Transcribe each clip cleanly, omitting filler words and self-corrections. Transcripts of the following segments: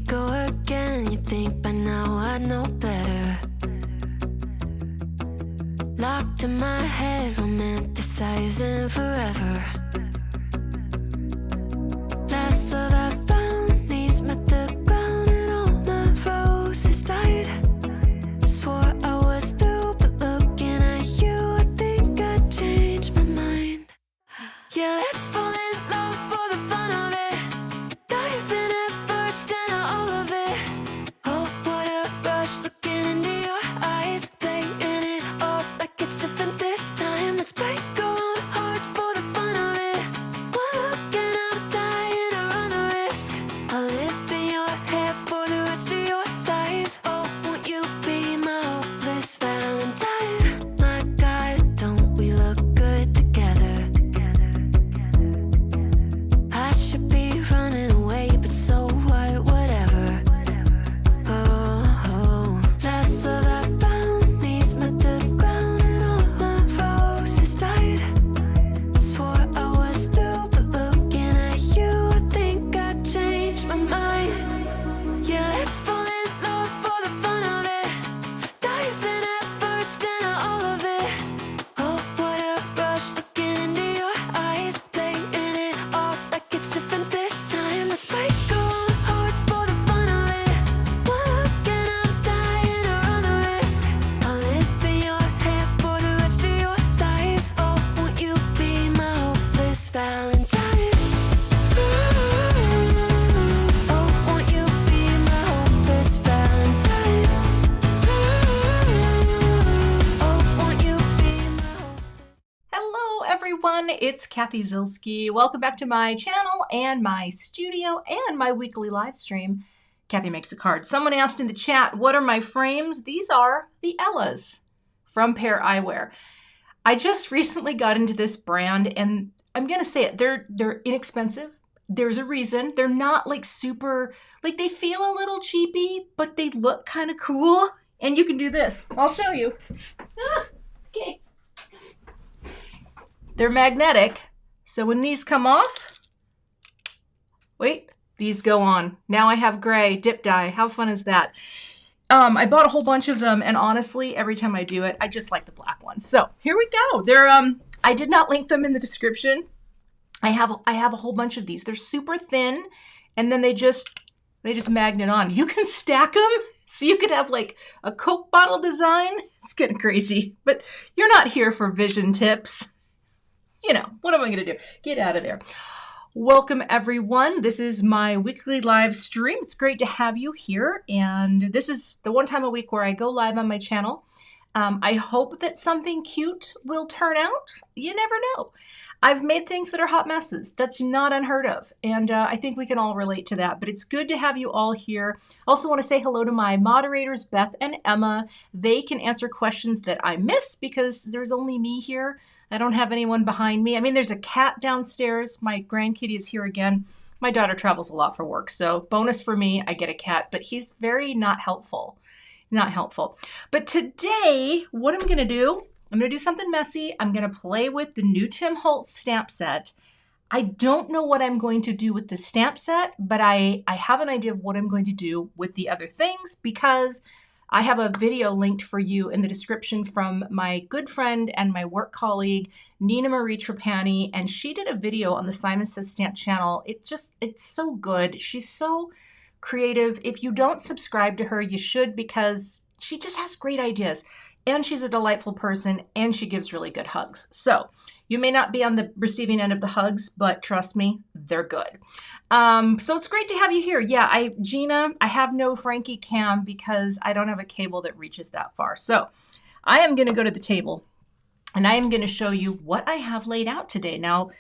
go again. You think by now I'd know better. Locked in my head, romanticizing forever. Last love I found, knees met the ground and all my roses died. Swore I was through, but looking at you, I think I changed my mind. Yeah, let's fall in love for the fun of it. Dive in at first and all of it. Oh, what a rush looking into your eyes, playing it off like it's different this time. Let's break our own hearts for the fun of it. One look and I'm dying to run the risk. I'll live in your head for the rest of your life. Oh, won't you be my hopeless Valentine? My God, don't we look good together? I should be running away, but so what, whatever. Oh, last love I found, knees met the ground and all my roses died. Swore I was through, but looking at you, I think I changed my mind. Yeah, let's fall in love for the fun of it. Dive in at first and all of it. Oh, what a rush looking into your eyes, playing it off like it's different this time. Let's break our own hearts for the fun of it. One look and I'm dying to run the risk. I'll live in your head for the rest of your life. Oh, won't you be my hopeless Valentine? Oh, won't you be my hopeless Valentine? Oh, won't you be my hopeless... Hello everyone, it's Cathy Zilski. Welcome back to my channel and my studio and my weekly live stream. Cathy Makes a Card. Someone asked in the chat, what are my frames? These are the Ellas from Pair Eyewear. I just recently got into this brand and I'm gonna say it, they're inexpensive. There's a reason. They're not like super, like they feel a little cheapy, but they look kind of cool. And you can do this. I'll show you. Okay. They're magnetic, so when these come off, wait, these go on. Now I have gray dip dye. How fun is that? I bought a whole bunch of them, and honestly, every time I do it, I just like the black ones. So here we go. They're I did not link them in the description. I have a whole bunch of these. They're super thin, and then they just magnet on. You can stack them, so you could have like a Coke bottle design. It's kind of crazy, but you're not here for vision tips. You know, what am I going to do? Get out of there. Welcome, everyone. This is my weekly live stream. It's great to have you here. And this is the one time a week where I go live on my channel. I hope that something cute will turn out. You never know. I've made things that are hot messes. That's not unheard of. And I think we can all relate to that. But it's good to have you all here. Also want to say hello to my moderators, Beth and Emma. They can answer questions that I miss because there's only me here. I don't have anyone behind me. I mean, there's a cat downstairs. My grandkitty is here again. My daughter travels a lot for work. So bonus for me, I get a cat, but he's very not helpful. Not helpful. But today, what I'm going to do, I'm going to do something messy. I'm going to play with the new Tim Holtz stamp set. I don't know what I'm going to do with the stamp set, but I have an idea of what I'm going to do with the other things because I have a video linked for you in the description from my good friend and my work colleague, Nina Marie Trapani, and she did a video on the Simon Says Stamp channel. It's so good. She's so creative. If you don't subscribe to her, you should because she just has great ideas. And she's a delightful person, and she gives really good hugs. So you may not be on the receiving end of the hugs, but trust me, they're good. So it's great to have you here. Yeah, Gina, I have no Frankie cam because I don't have a cable that reaches that far. So I am going to go to the table, and I am going to show you what I have laid out today. Now,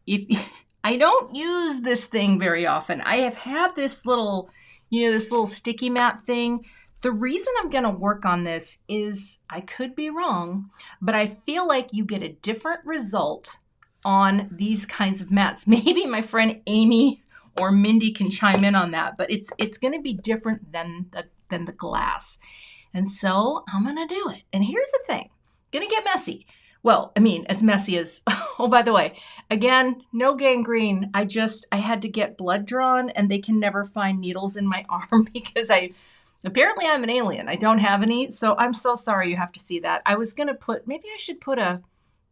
if I don't use this thing very often, I have had this little, this little sticky mat thing. The reason I'm going to work on this is, I could be wrong, but I feel like you get a different result on these kinds of mats. Maybe my friend Amy or Mindy can chime in on that, but it's going to be different than the glass. And so I'm going to do it. And here's the thing, going to get messy. well, I mean, as messy as, oh, by the way, again, no gangrene. I had to get blood drawn and they can never find needles in my arm because apparently I'm an alien. I don't have any. So I'm so sorry you have to see that. I was going to maybe I should put a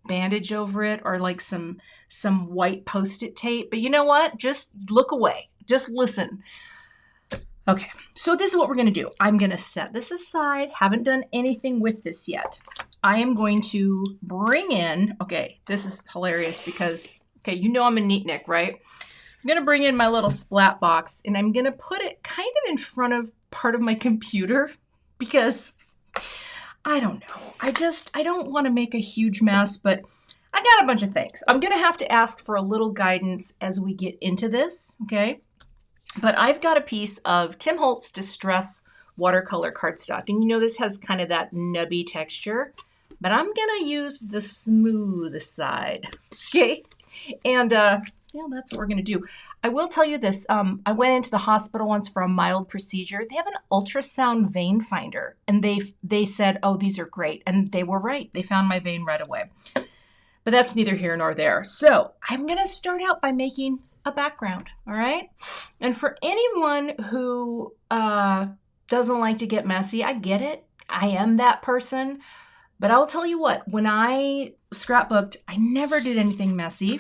bandage over it or like some white Post-it tape, but you know what? Just look away. Just listen. Okay, so this is what we're going to do. I'm going to set this aside. Haven't done anything with this yet. I am going to bring in, okay, this is hilarious because, okay, you know I'm a neatnik, right? I'm going to bring in my little splat box and I'm going to put it kind of in front of part of my computer because I don't know. I don't want to make a huge mess, but I got a bunch of things. I'm going to have to ask for a little guidance as we get into this, okay? But I've got a piece of Tim Holtz Distress watercolor cardstock. And you know this has kind of that nubby texture. But I'm going to use the smooth side, okay? And yeah, that's what we're going to do. I will tell you this. I went into the hospital once for a mild procedure. They have an ultrasound vein finder. And they said, oh, these are great. And they were right. They found my vein right away. But that's neither here nor there. So I'm going to start out by making a background, all right? And for anyone who doesn't like to get messy, I get it. I am that person. But I'll tell you what, when I scrapbooked, I never did anything messy.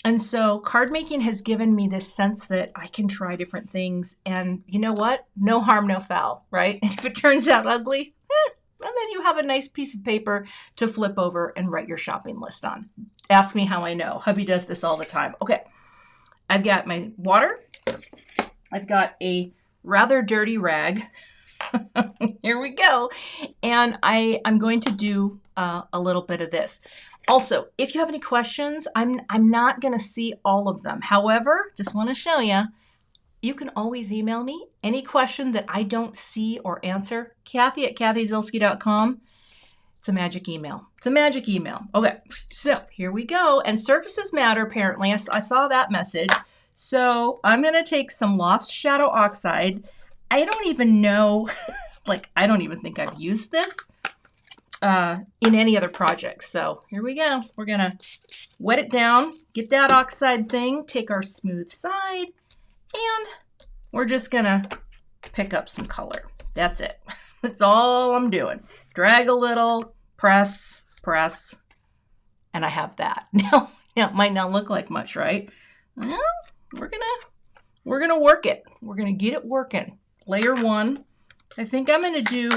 And so card making has given me this sense that I can try different things. And you know what? No harm, no foul, right? And if it turns out ugly, and then you have a nice piece of paper to flip over and write your shopping list on. Ask me how I know. Hubby does this all the time. Okay. I've got my water. I've got a rather dirty rag. Here we go. And I'm going to do a little bit of this. Also, if you have any questions, I'm not going to see all of them. However, just want to show you, you can always email me any question that I don't see or answer. Cathy at cathyzilski.com. It's a magic email. It's a magic email. Okay, so here we go. And surfaces matter, apparently. I saw that message. So I'm going to take some Lost Shadow Oxide. I don't even know, I don't even think I've used this in any other project. So here we go. We're going to wet it down, get that oxide thing, take our smooth side, and we're just going to pick up some color. That's it. That's all I'm doing. Drag a little, press, and I have that. Now, it might not look like much, right? Well, we're gonna work it. We're gonna get it working. Layer one. I think I'm gonna do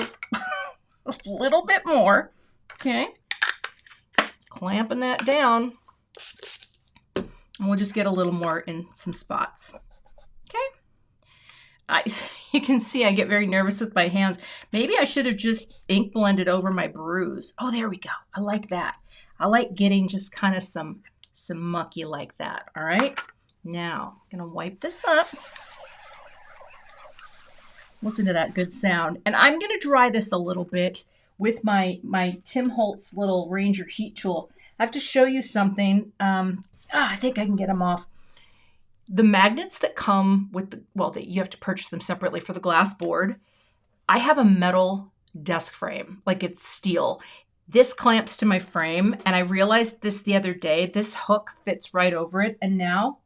a little bit more. Okay. Clamping that down. And we'll just get a little more in some spots. Okay. You can see I get very nervous with my hands. Maybe I should have just ink blended over my bruise. Oh, there we go. I like that. I like getting just kind of some mucky like that. All right. Now, I'm going to wipe this up. Listen to that good sound. And I'm going to dry this a little bit with my Tim Holtz little Ranger heat tool. I have to show you something. I think I can get them off. The magnets that come with that you have to purchase them separately for the glass board. I have a metal desk frame, like it's steel. This clamps to my frame, and I realized this the other day. This hook fits right over it, and now,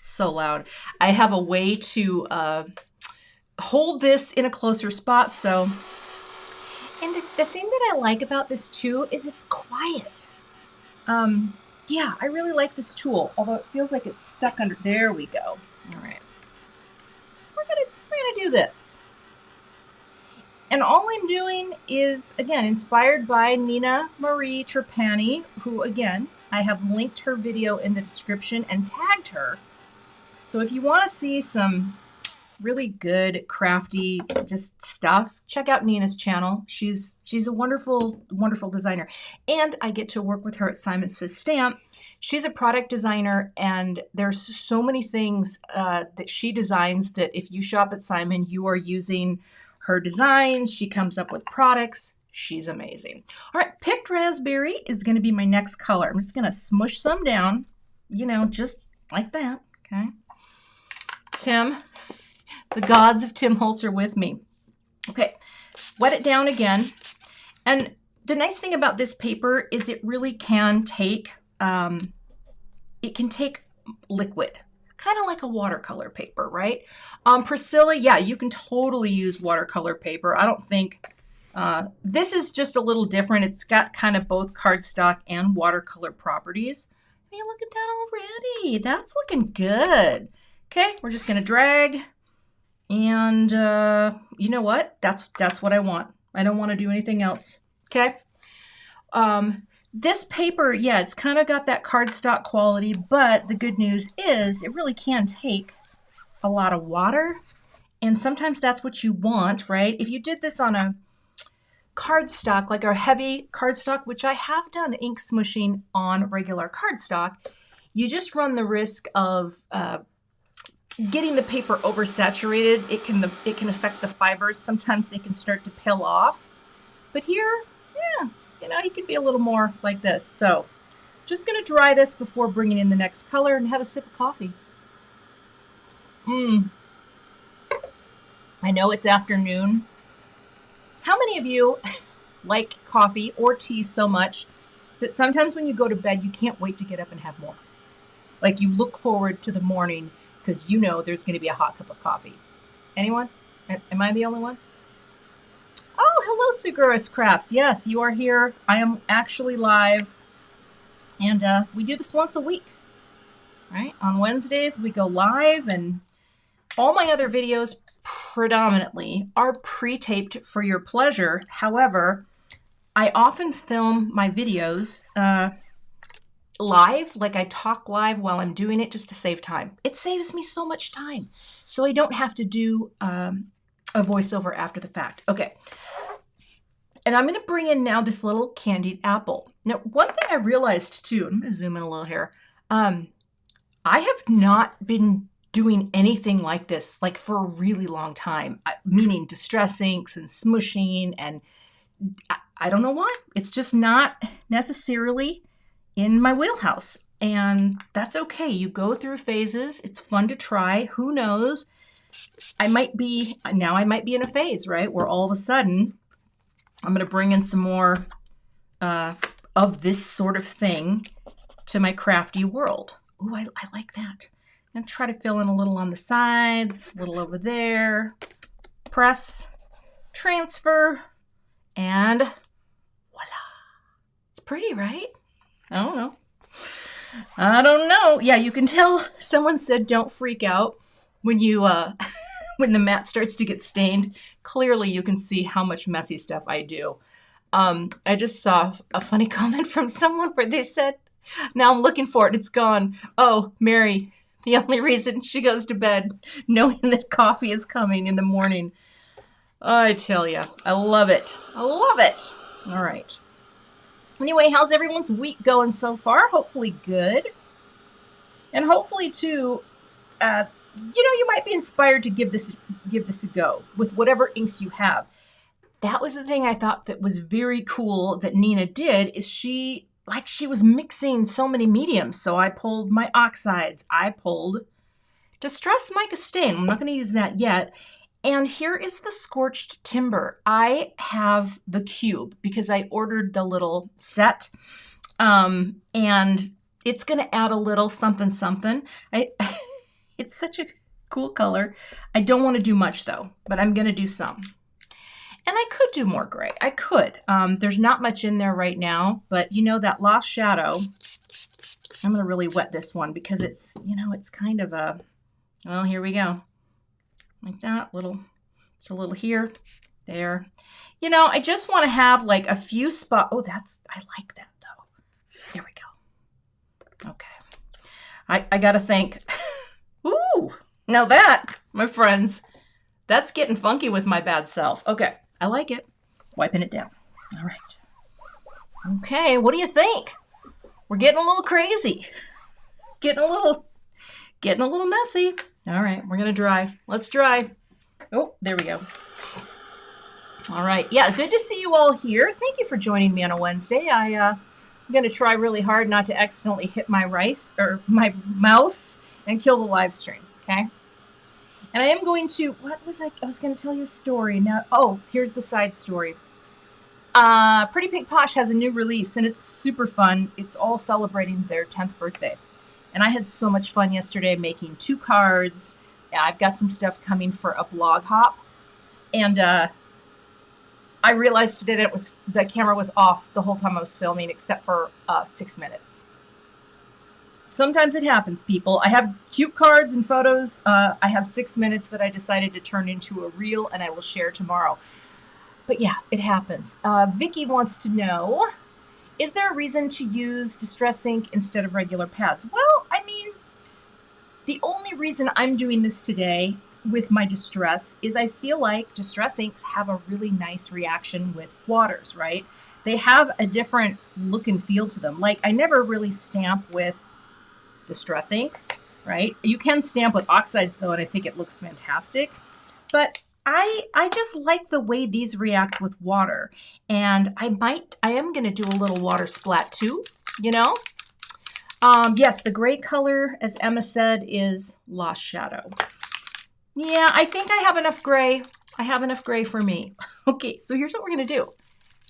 so loud. I have a way to hold this in a closer spot. So, and the thing that I like about this too is it's quiet. Yeah, I really like this tool, although it feels like it's stuck under. There we go. All right. We're gonna do this. And all I'm doing is, again, inspired by Nina Marie Trapani, who, again, I have linked her video in the description and tagged her. So if you want to see some really good, crafty, just stuff, check out Nina's channel. She's a wonderful, wonderful designer. And I get to work with her at Simon Says Stamp. She's a product designer, and there's so many things that she designs that if you shop at Simon, you are using her designs. She comes up with products. She's amazing. All right, picked raspberry is going to be my next color. I'm just going to smush some down, just like that, okay? Tim, the gods of Tim Holtz are with me. Okay, wet it down again. And the nice thing about this paper is it really can take, liquid, kind of like a watercolor paper, right? Priscilla, yeah, you can totally use watercolor paper. I don't think, this is just a little different. It's got kind of both cardstock and watercolor properties. I mean, look at that already. That's looking good. Okay, we're just gonna drag, and you know what? That's what I want. I don't want to do anything else. Okay. This paper, yeah, it's kind of got that cardstock quality, but the good news is it really can take a lot of water, and sometimes that's what you want, right? If you did this on a cardstock, like a heavy cardstock, which I have done ink smushing on regular cardstock, you just run the risk of getting the paper oversaturated. It can affect the fibers. Sometimes they can start to peel off. But here, yeah, you know, you could be a little more like this. So just going to dry this before bringing in the next color and have a sip of coffee. I know it's afternoon. How many of you like coffee or tea so much that sometimes when you go to bed, you can't wait to get up and have more? Like you look forward to the morning because you know there's going to be a hot cup of coffee. Anyone? Am I the only one? Oh, hello, Suguris Crafts. Yes, you are here. I am actually live. And we do this once a week, right? On Wednesdays, we go live, and all my other videos predominantly are pre-taped for your pleasure. However, I often film my videos live, like I talk live while I'm doing it just to save time. It saves me so much time, so I don't have to do a voiceover after the fact. Okay. And I'm going to bring in now this little candied apple. Now, one thing I realized too, I'm going to zoom in a little here. I have not been doing anything like this like for a really long time, meaning distress inks and smushing, and I don't know why. It's just not necessarily in my wheelhouse, and that's okay. You go through phases. It's fun to try. Who knows? I might be in a phase, right, where all of a sudden I'm going to bring in some more of this sort of thing to my crafty world. Ooh, I like that. I'm going to try to fill in a little on the sides, a little over there. Press, transfer, and voila. It's pretty, right? I don't know. Yeah, you can tell someone said don't freak out when you when the mat starts to get stained. Clearly you can see how much messy stuff I do. I just saw a funny comment from someone where they said, now I'm looking for it, it's gone. Oh, Mary, the only reason she goes to bed knowing that coffee is coming in the morning. I tell you, I love it. I love it. All right. Anyway, how's everyone's week going so far? Hopefully good. And hopefully too, you might be inspired to give this a go with whatever inks you have. That was the thing I thought that was very cool that Nina did, is she was mixing so many mediums. So I pulled my oxides. I pulled Distress Mica Stain. I'm not going to use that yet. And here is the Scorched Timber. I have the cube because I ordered the little set. And it's going to add a little something, something. It's such a cool color. I don't want to do much though, but I'm going to do some. And I could do more gray. I could. There's not much in there right now, but you know that Lost Shadow, I'm going to really wet this one because it's, it's kind of a, well, here we go. Like that, it's a little here, there. I just want to have like a few spots. Oh, I like that though. There we go. Okay. I got to think. Ooh, now that, my friends, that's getting funky with my bad self. Okay, I like it. Wiping it down. All right. Okay, what do you think? We're getting a little crazy. Getting a little messy. All right, we're going to dry. Let's dry. Oh, there we go. All right. Yeah, good to see you all here. Thank you for joining me on a Wednesday. I'm going to try really hard not to accidentally hit my my mouse and kill the live stream, okay? And I am going to, I was going to tell you a story. Now, oh, here's the side story. Pretty Pink Posh has a new release, and it's super fun. It's all celebrating their 10th birthday. And I had so much fun yesterday making 2 cards. I've got some stuff coming for a blog hop. And I realized today that the camera was off the whole time I was filming, except for 6 minutes. Sometimes it happens, people. I have cute cards and photos. I have 6 minutes that I decided to turn into a reel, and I will share tomorrow. But yeah, it happens. Vicky wants to know, is there a reason to use Distress ink instead of regular pads? Well, I mean, the only reason I'm doing this today with my Distress is I feel like Distress inks have a really nice reaction with waters, right? They have a different look and feel to them. Like, I never really stamp with Distress inks, right? You can stamp with oxides though, and I think it looks fantastic. But I just like the way these react with water. And I am going to do a little water splat too, you know? Yes, the gray color, as Emma said, is Lost Shadow. Yeah, I think I have enough gray. I have enough gray for me. Okay, so here's what we're going to do.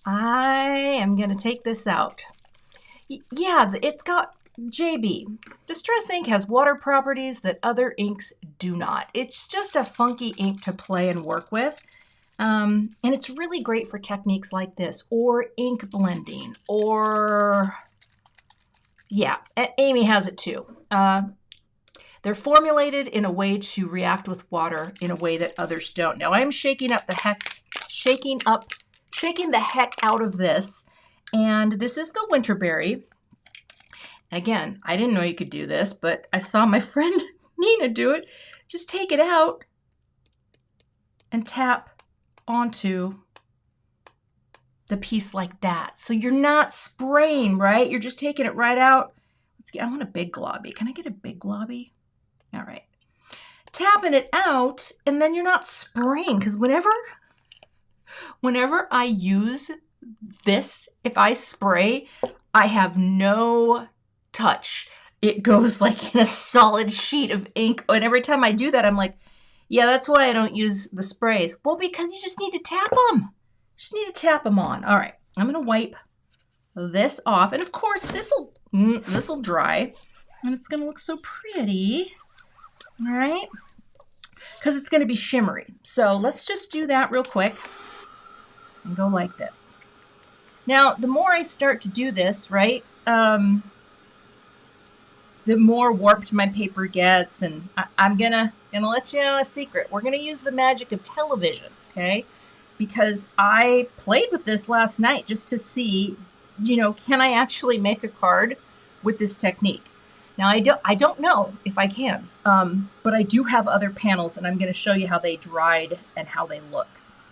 I am going to take this out. Yeah, it's got JB. Distress ink has water properties that other inks do not. It's just a funky ink to play and work with. And it's really great for techniques like this, or ink blending, or... Yeah, Amy has it too. They're formulated in a way to react with water in a way that others don't. Now I'm shaking the heck out of this. And this is the Winterberry. Again, I didn't know you could do this, but I saw my friend Nina do it. Just take it out and tap onto the piece like that. So you're not spraying, right? You're just taking it right out. I want a big globby. Can I get a big globby? All right. Tapping it out, and then you're not spraying, because whenever I use this, if I spray, I have no touch. It goes like in a solid sheet of ink, and every time I do that, I'm like, yeah, that's why I don't use the sprays. Well, because you just need to tap them. Just need to tap them on. All right, I'm gonna wipe this off, and of course this'll dry, and it's gonna look so pretty. All right, because it's gonna be shimmery. So let's just do that real quick and go like this. Now, the more I start to do this, right, the more warped my paper gets, and I'm gonna let you know a secret. We're gonna use the magic of television, okay? Because I played with this last night just to see, you know, can I actually make a card with this technique? Now, I don't know if I can, but I do have other panels, and I'm going to show you how they dried and how they look,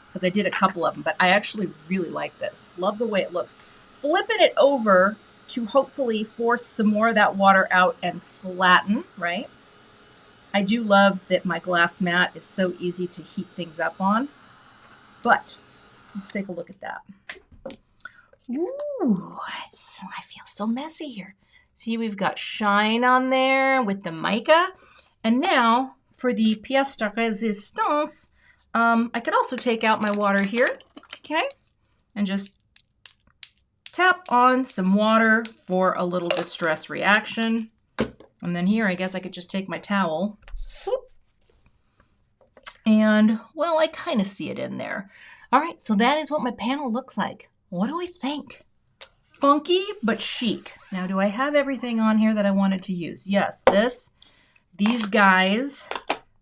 because I did a couple of them, but I actually really like this. Love the way it looks. Flipping it over to hopefully force some more of that water out and flatten, right? I do love that my glass mat is so easy to heat things up on, but let's take a look at that. Ooh, I feel so messy here. See, we've got shine on there with the mica. And now for the pièce de résistance, I could also take out my water here, okay? And just tap on some water for a little distress reaction. And then here, I guess I could just take my towel. Whoop, and, well, I kind of see it in there. All right, so that is what my panel looks like. What do I think? Funky, but chic. Now, do I have everything on here that I wanted to use? Yes, these guys.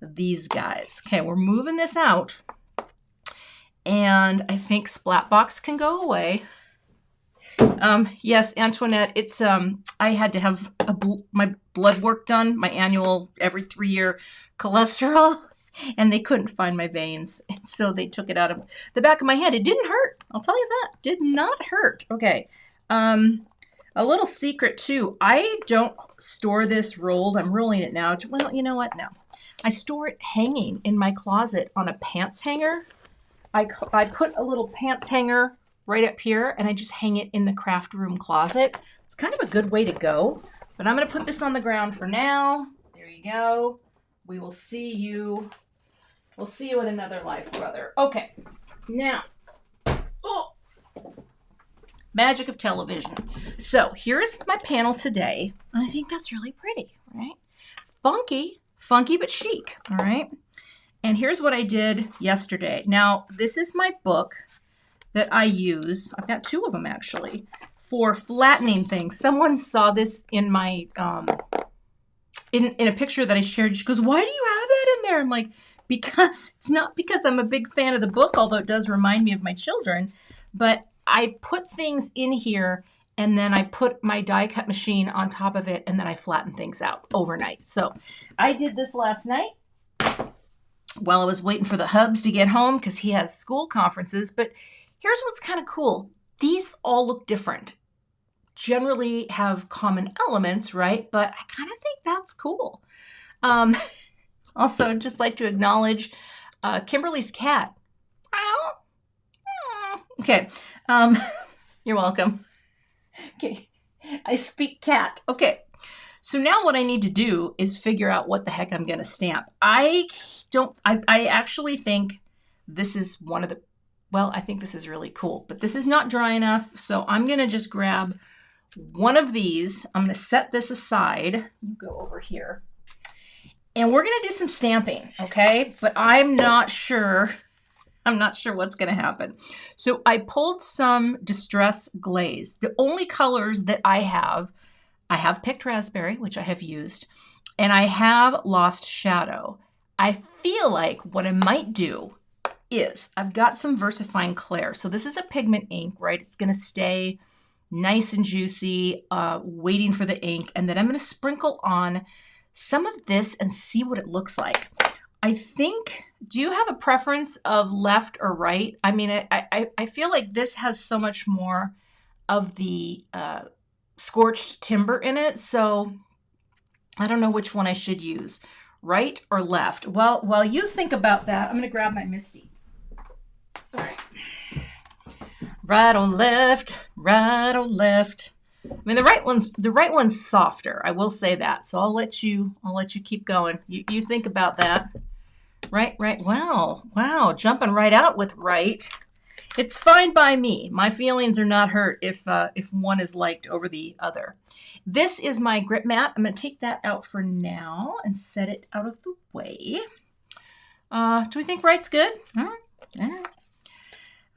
Okay, we're moving this out. And I think Splatbox can go away. Yes, Antoinette, it's, I had to have my blood work done, my annual every 3-year cholesterol, and they couldn't find my veins. And so they took it out of the back of my head. It didn't hurt. I'll tell you that. Did not hurt. Okay. A little secret too. I don't store this rolled. I'm rolling it now. Well, you know what? No. I store it hanging in my closet on a pants hanger. I put a little pants hanger right up here, and I just hang it in the craft room closet. It's kind of a good way to go, but I'm going to put this on the ground for now. There you go. We will see you. We'll see you in another life, brother. Okay. Now, Magic of television. So here's my panel today. And I think that's really pretty, right? Funky but chic, all right? And here's what I did yesterday. Now, this is my book that I use. I've got two of them actually for flattening things. Someone saw this in my in a picture that I shared. She goes, "Why do you have that in there?" I'm like, because it's not because I'm a big fan of the book, although it does remind me of my children, but I put things in here and then I put my die cut machine on top of it and then I flatten things out overnight. So I did this last night while I was waiting for the hubs to get home because he has school conferences. But here's what's kind of cool. These all look different. Generally have common elements, right? But I kind of think that's cool. Also, I'd just like to acknowledge Kimberly's cat. Okay, you're welcome. Okay, I speak cat. Okay, so now what I need to do is figure out what the heck I'm going to stamp. I actually think this is one of the, well, I think this is really cool, but this is not dry enough, so I'm going to just grab one of these. I'm going to set this aside. You go over here. And we're going to do some stamping, okay? But I'm not sure what's going to happen. So I pulled some Distress Glaze. The only colors that I have Picked Raspberry, which I have used, and I have Lost Shadow. I feel like what I might do is I've got some VersaFine Clair. So this is a pigment ink, right? It's going to stay nice and juicy, waiting for the ink. And then I'm going to sprinkle on some of this and see what it looks like. I think, do you have a preference of left or right? I mean, I feel like this has so much more of the scorched timber in it. So I don't know which one I should use, right or left. Well, while you think about that, I'm going to grab my Misty. All right. Right or left, right or left. I mean, the right one's softer. I will say that. So I'll let you keep going. You think about that. Right. Wow. Jumping right out with right. It's fine by me. My feelings are not hurt if one is liked over the other. This is my grip mat. I'm going to take that out for now and set it out of the way. Do we think right's good? All right.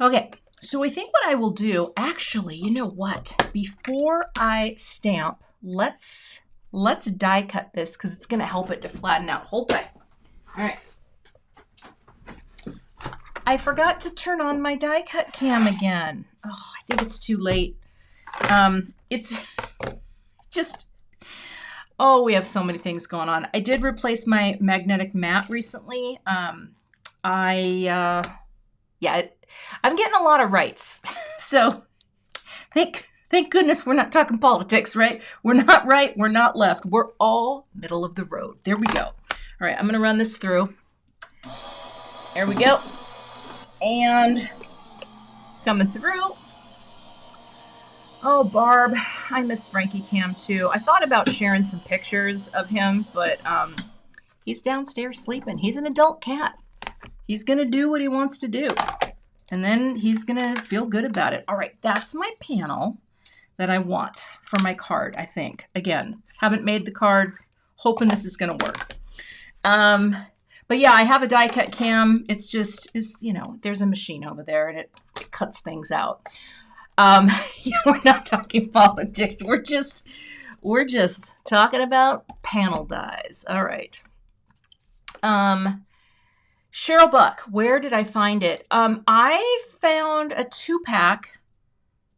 Okay. So I think what I will do, actually, you know what? Before I stamp, let's die cut this because it's going to help it to flatten out. Hold tight. All right. I forgot to turn on my die cut cam again. Oh, I think it's too late. It's just, oh, we have so many things going on. I did replace my magnetic mat recently. I'm getting a lot of rights. So thank goodness we're not talking politics, right? We're not right. We're not left. We're all middle of the road. There we go. All right, I'm going to run this through. There we go. And coming through. Oh, Barb, I miss Frankie Cam too. I thought about sharing some pictures of him, but he's downstairs sleeping. He's an adult cat. He's going to do what he wants to do. And then he's going to feel good about it. All right, that's my panel that I want for my card, I think. Again, haven't made the card, hoping this is going to work. But yeah, I have a die cut cam. It's you know, there's a machine over there and it cuts things out. We're not talking politics. We're just talking about panel dies. All right. Cheryl Buck, where did I find it? I found a 2-pack.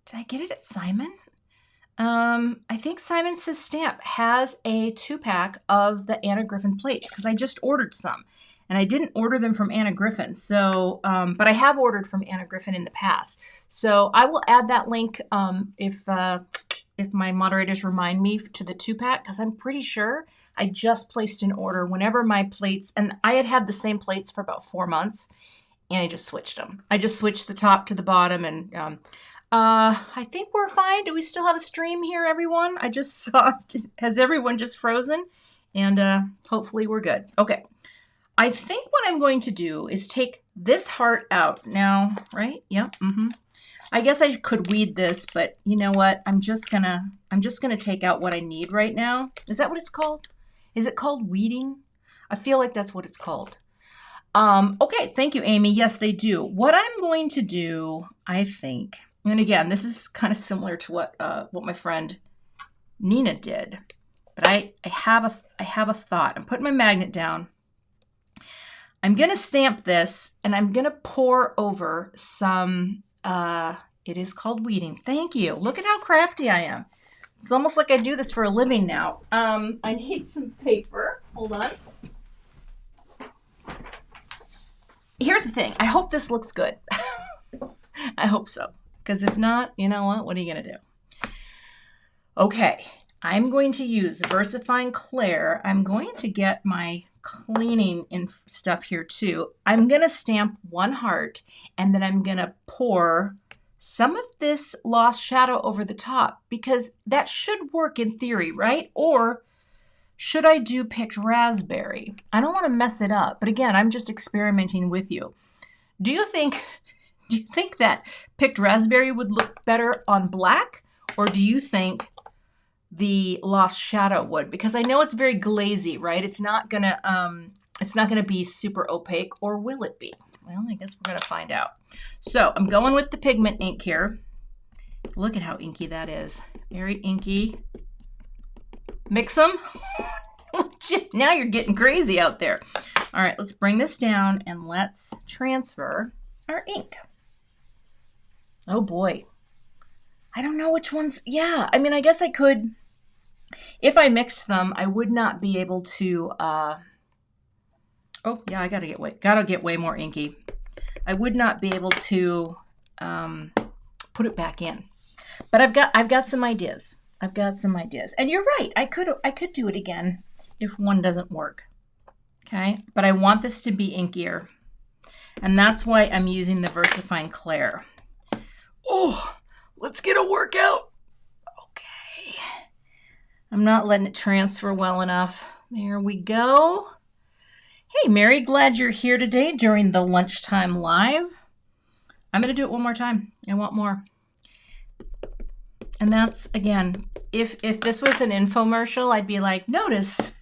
Did I get it at Simon? I think Simon Says Stamp has a 2-pack of the Anna Griffin plates because I just ordered some. And I didn't order them from Anna Griffin. So, but I have ordered from Anna Griffin in the past. So I will add that link if my moderators remind me to the 2-pack because I'm pretty sure I just placed an order whenever my plates, and I had the same plates for about 4 months, and I just switched them. I just switched the top to the bottom, and I think we're fine. Do we still have a stream here, everyone? I just saw, has everyone just frozen? And hopefully we're good. Okay. I think what I'm going to do is take this heart out now, right? Yep. I guess I could weed this, but you know what? I'm just gonna take out what I need right now. Is that what it's called? Is it called weeding? I feel like that's what it's called. Okay, thank you, Amy. Yes, they do. What I'm going to do, I think, and again, this is kind of similar to what my friend Nina did, but I have a thought. I'm putting my magnet down. I'm gonna stamp this, and I'm gonna pour over some. It is called weeding. Thank you. Look at how crafty I am. It's almost like I do this for a living now. I need some paper. Hold on. Here's the thing. I hope this looks good. I hope so. Because if not, you know what? What are you going to do? Okay. I'm going to use VersaFine Clair. I'm going to get my cleaning stuff here too. I'm going to stamp one heart, and then I'm going to pour some of this Lost Shadow over the top, because that should work in theory, right? Or should I do picked raspberry? I don't want to mess it up, but again, I'm just experimenting with you. Do you think that picked raspberry would look better on black, or do you think the Lost Shadow would? Because I know it's very glazy, right? It's not gonna be super opaque, or will it be? Well, I guess we're gonna find out. So I'm going with the pigment ink here. Look at how inky that is. Very inky. Mix them. Now you're getting crazy out there. All right, let's bring this down and let's transfer our ink. Oh boy. I don't know which ones. Yeah, I mean, I guess I could. If I mixed them, I would not be able to. Oh yeah, I gotta get way more inky. I would not be able to put it back in. But I've got some ideas. I've got some ideas. And you're right. I could do it again if one doesn't work. Okay? But I want this to be inkier. And that's why I'm using the VersaFine Clair. Oh, let's get a workout. Okay. I'm not letting it transfer well enough. There we go. Hey, Mary, glad you're here today during the lunchtime live. I'm going to do it one more time. I want more. And that's, again, if this was an infomercial, I'd be like, notice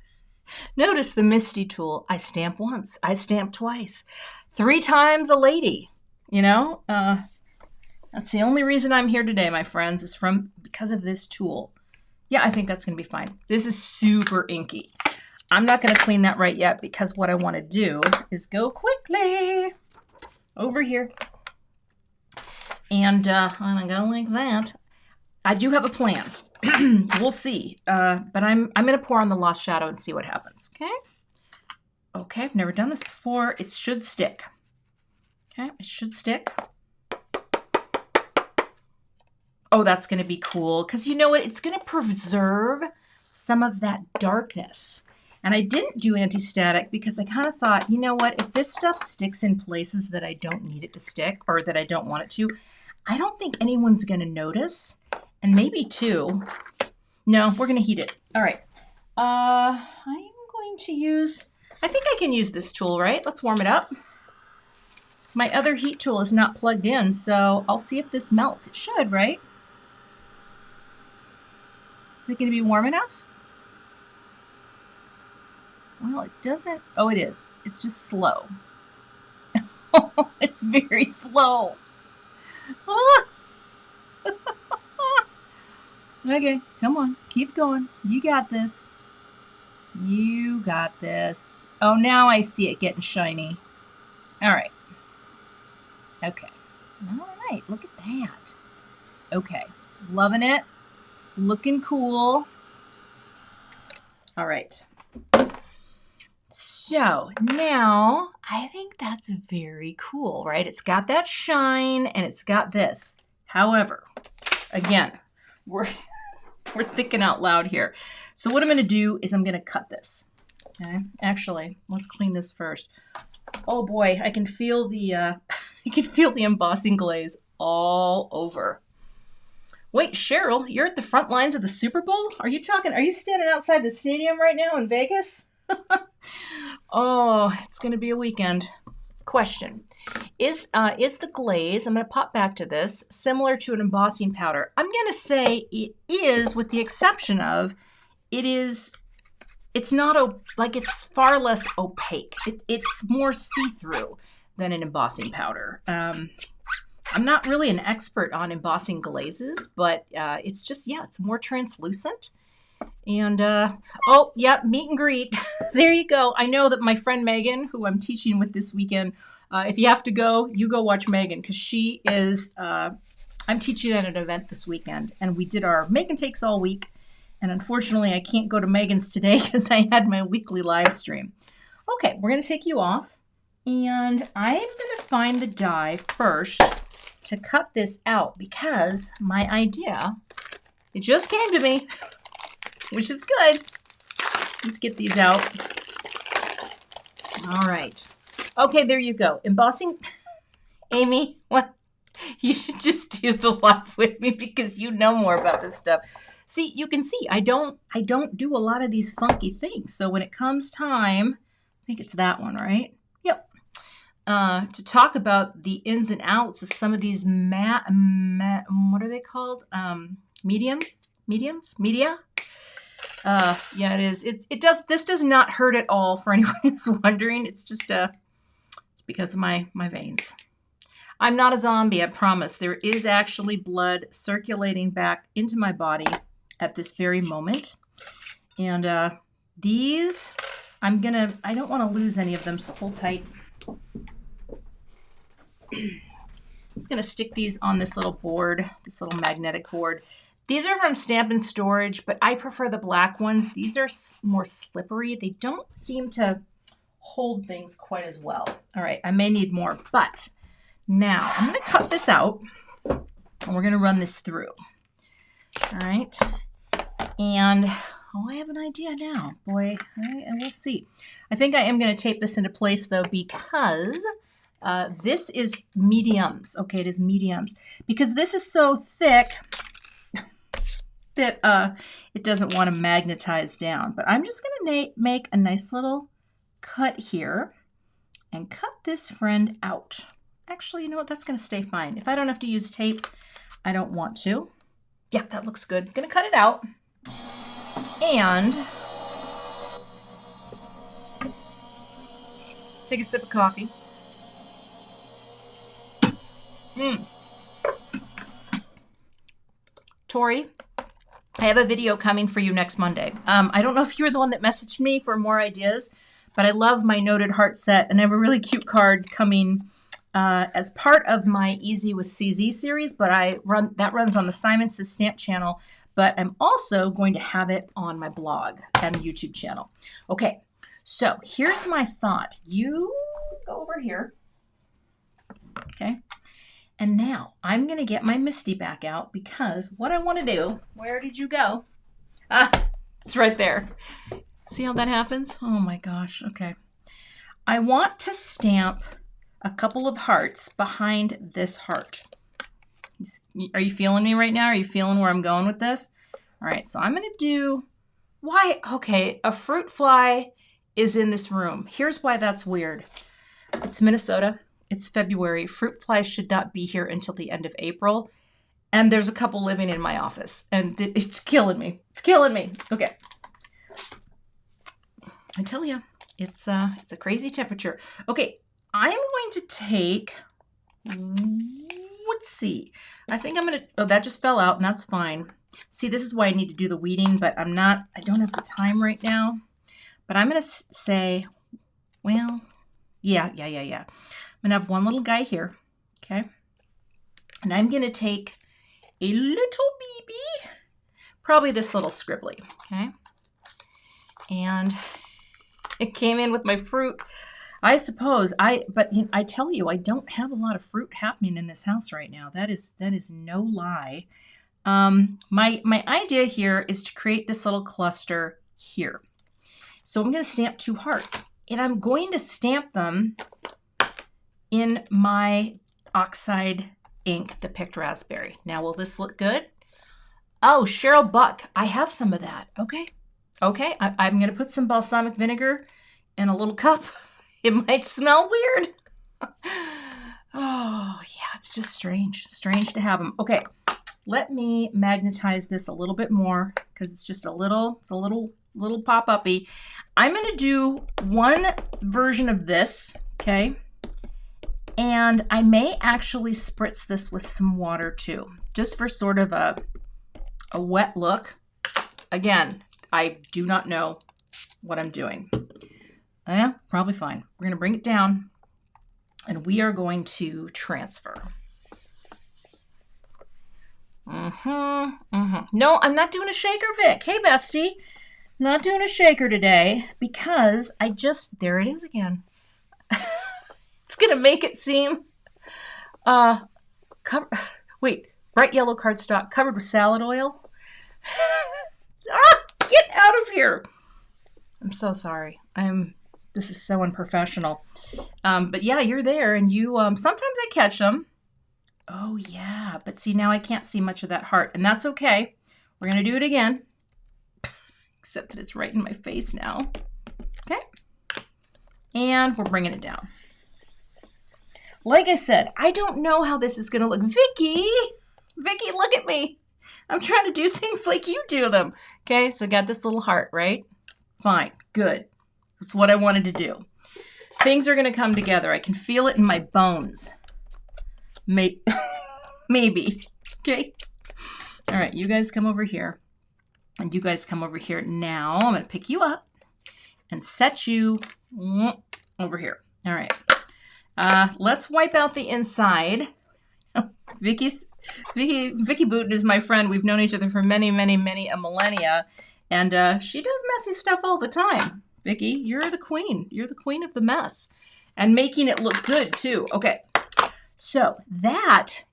the Misty tool. I stamp once. I stamp twice. 3 times a lady, you know? That's the only reason I'm here today, my friends, is because of this tool. Yeah, I think that's going to be fine. This is super inky. I'm not going to clean that right yet, because what I want to do is go quickly over here. And I'm going to like that. I do have a plan. We'll see. But I'm going to pour on the Lost Shadow and see what happens. Okay? Okay, I've never done this before. It should stick. Okay, it should stick. Oh, that's going to be cool. Because you know what? It's going to preserve some of that darkness. And I didn't do anti-static because I kind of thought, you know what? If this stuff sticks in places that I don't need it to stick, or that I don't want it to, I don't think anyone's going to notice. And maybe too. No, we're going to heat it. All right. I'm going to use, I think I can use this tool, right? Let's warm it up. My other heat tool is not plugged in, so I'll see if this melts. It should, right? Is it going to be warm enough? Well, it doesn't. Oh, it is. It's just slow. It's very slow. Okay, come on. Keep going. You got this. You got this. Oh, now I see it getting shiny. All right. Okay. All right. Look at that. Okay. Loving it. Looking cool. All right. So now I think that's very cool, right? It's got that shine and it's got this. However, again, we're thinking out loud here. So what I'm going to do is I'm going to cut this. Okay. Actually, let's clean this first. Oh boy, I can feel the embossing glaze all over. Wait, Cheryl, you're at the front lines of the Super Bowl? Are you standing outside the stadium right now in Vegas? Oh, it's going to be a weekend. question. Is the glaze, I'm going to pop back to this, similar to an embossing powder? I'm going to say it is, with the exception of it's not, like, it's far less opaque. It's more see-through than an embossing powder. I'm not really an expert on embossing glazes, but it's just, yeah, it's more translucent. And, oh, yep, meet and greet. There you go. I know that my friend Megan, who I'm teaching with this weekend, if you have to go, you go watch Megan, because she is, I'm teaching at an event this weekend, and we did our make and takes all week. And unfortunately, I can't go to Megan's today because I had my weekly live stream. Okay, we're going to take you off, and I am going to find the die first to cut this out, because my idea, it just came to me, which is good. Let's get these out. All right. Okay, there you go. Embossing. Amy, what? You should just do the live with me because you know more about this stuff. See, you can see I don't do a lot of these funky things. So when it comes time, I think it's that one, right? Yep. To talk about the ins and outs of some of these what are they called? Media? Yeah, it is. This does not hurt at all for anyone who's wondering. It's just it's because of my veins. I'm not a zombie, I promise. There is actually blood circulating back into my body at this very moment. And these, I don't want to lose any of them, so hold tight. I'm just going to stick these on this little board, this little magnetic board. These are from Stamp and Storage, but I prefer the black ones. These are more slippery. They don't seem to hold things quite as well. All right, I may need more, but now I'm going to cut this out, and we're going to run this through. All right, and I have an idea now. Boy, and we'll see. I think I am going to tape this into place, though, because this is mediums. Okay, it is mediums. Because this is so thick that it doesn't want to magnetize down. But I'm just going to make a nice little cut here and cut this friend out. Actually, you know what? That's going to stay fine. If I don't have to use tape, I don't want to. Yeah, that looks good. Going to cut it out. And take a sip of coffee. Tori, I have a video coming for you next Monday. I don't know if you were the one that messaged me for more ideas, but I love my noted heart set, and I have a really cute card coming as part of my Easy with CZ series, but that runs on the Simon Says Stamp channel, but I'm also going to have it on my blog and YouTube channel. Okay, so here's my thought. You go over here, okay? And now I'm going to get my Misty back out, because what I want to do, where did you go? Ah, it's right there. See how that happens? Oh my gosh, okay. I want to stamp a couple of hearts behind this heart. Are you feeling me right now? Are you feeling where I'm going with this? All right, so I'm going to do, okay, a fruit fly is in this room. Here's why that's weird. It's Minnesota. It's February. Fruit flies should not be here until the end of April. And there's a couple living in my office, and it's killing me. It's killing me. Okay. I tell you, it's a crazy temperature. Okay, I'm going to take, let's see. I think I'm going to, oh, that just fell out, and that's fine. See, this is why I need to do the weeding, but I don't have the time right now. But I'm going to say, well, yeah. I'm going to have one little guy here, okay? And I'm going to take a little BB, probably this little scribbly, okay? And it came in with my fruit. I suppose, but I tell you, I don't have a lot of fruit happening in this house right now. That is no lie. My idea here is to create this little cluster here. So I'm going to stamp 2 hearts, and I'm going to stamp them in my oxide ink, the picked raspberry. Now, will this look good? Oh, Cheryl Buck, I have some of that. Okay, I'm going to put some balsamic vinegar in a little cup. It might smell weird. Oh, yeah, it's just strange. Strange to have them. Okay, let me magnetize this a little bit more because it's just a little pop-uppy. I'm going to do one version of this, okay? And I may actually spritz this with some water too, just for sort of a wet look. Again, I do not know what I'm doing. Probably fine. We're going to bring it down and we are going to transfer. No, I'm not doing a shaker, Vic. Hey, bestie. Not doing a shaker today because there it is again. It's going to make it seem, bright yellow cardstock covered with salad oil. Get out of here. I'm so sorry. This is so unprofessional. But yeah, you're there and you, sometimes I catch them. Oh yeah, but see, now I can't see much of that heart and that's okay. We're going to do it again. Except that it's right in my face now. Okay. And we're bringing it down. Like I said, I don't know how this is going to look. Vicky, look at me. I'm trying to do things like you do them. Okay, so I got this little heart, right? Fine, good. That's what I wanted to do. Things are going to come together. I can feel it in my bones. Maybe. Okay. All right, you guys come over here. And you guys come over here. Now I'm going to pick you up and set you over here. All right. Let's wipe out the inside. Vicky Booten is my friend. We've known each other for many a millennia. And she does messy stuff all the time. Vicky, you're the queen. You're the queen of the mess. And making it look good, too. Okay. So that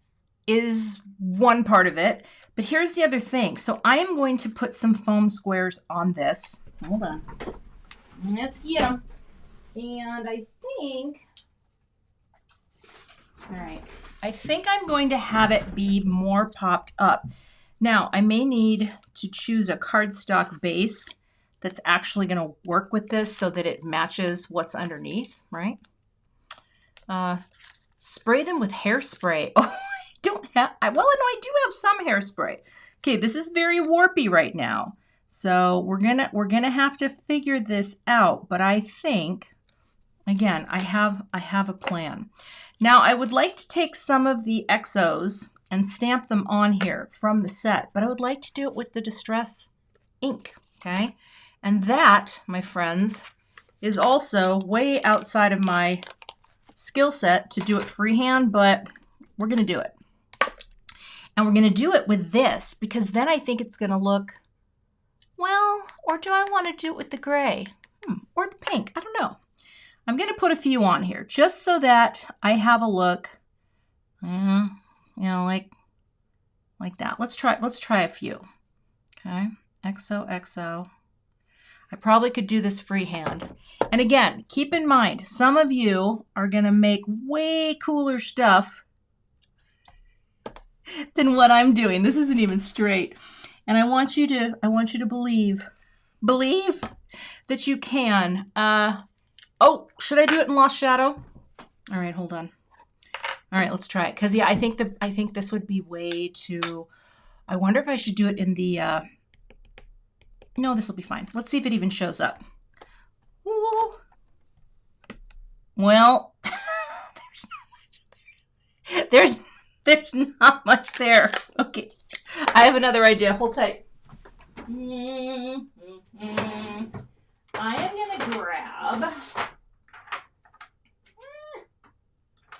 is one part of it. But here's the other thing. So I am going to put some foam squares on this. Hold on. Let's get them. And I think... All right. I think I'm going to have it be more popped up. Now, I may need to choose a cardstock base that's actually going to work with this so that it matches what's underneath, right? Spray them with hairspray. Oh, I don't have, well, no, I do have some hairspray. Okay, this is very warpy right now. So we're gonna have to figure this out, but I think, again, I have a plan. Now, I would like to take some of the exos and stamp them on here from the set, but I would like to do it with the Distress ink, okay? And that, my friends, is also way outside of my skill set to do it freehand, but we're gonna do it. And we're gonna do it with this because then I think it's gonna look, well, or do I wanna do it with the gray? Or the pink, I don't know. I'm going to put a few on here just so that I have a look, you know, like that. Let's try a few. Okay, XO. I probably could do this freehand. And again, keep in mind, some of you are going to make way cooler stuff than what I'm doing. This isn't even straight. And I want you to believe that you can. Oh, should I do it in Lost Shadow? All right, hold on. All right, let's try it. Because, yeah, I think this would be way too... I wonder if I should do it in the... No, this will be fine. Let's see if it even shows up. Ooh. Well, there's not much there. Okay, I have another idea. Hold tight. I am going to grab...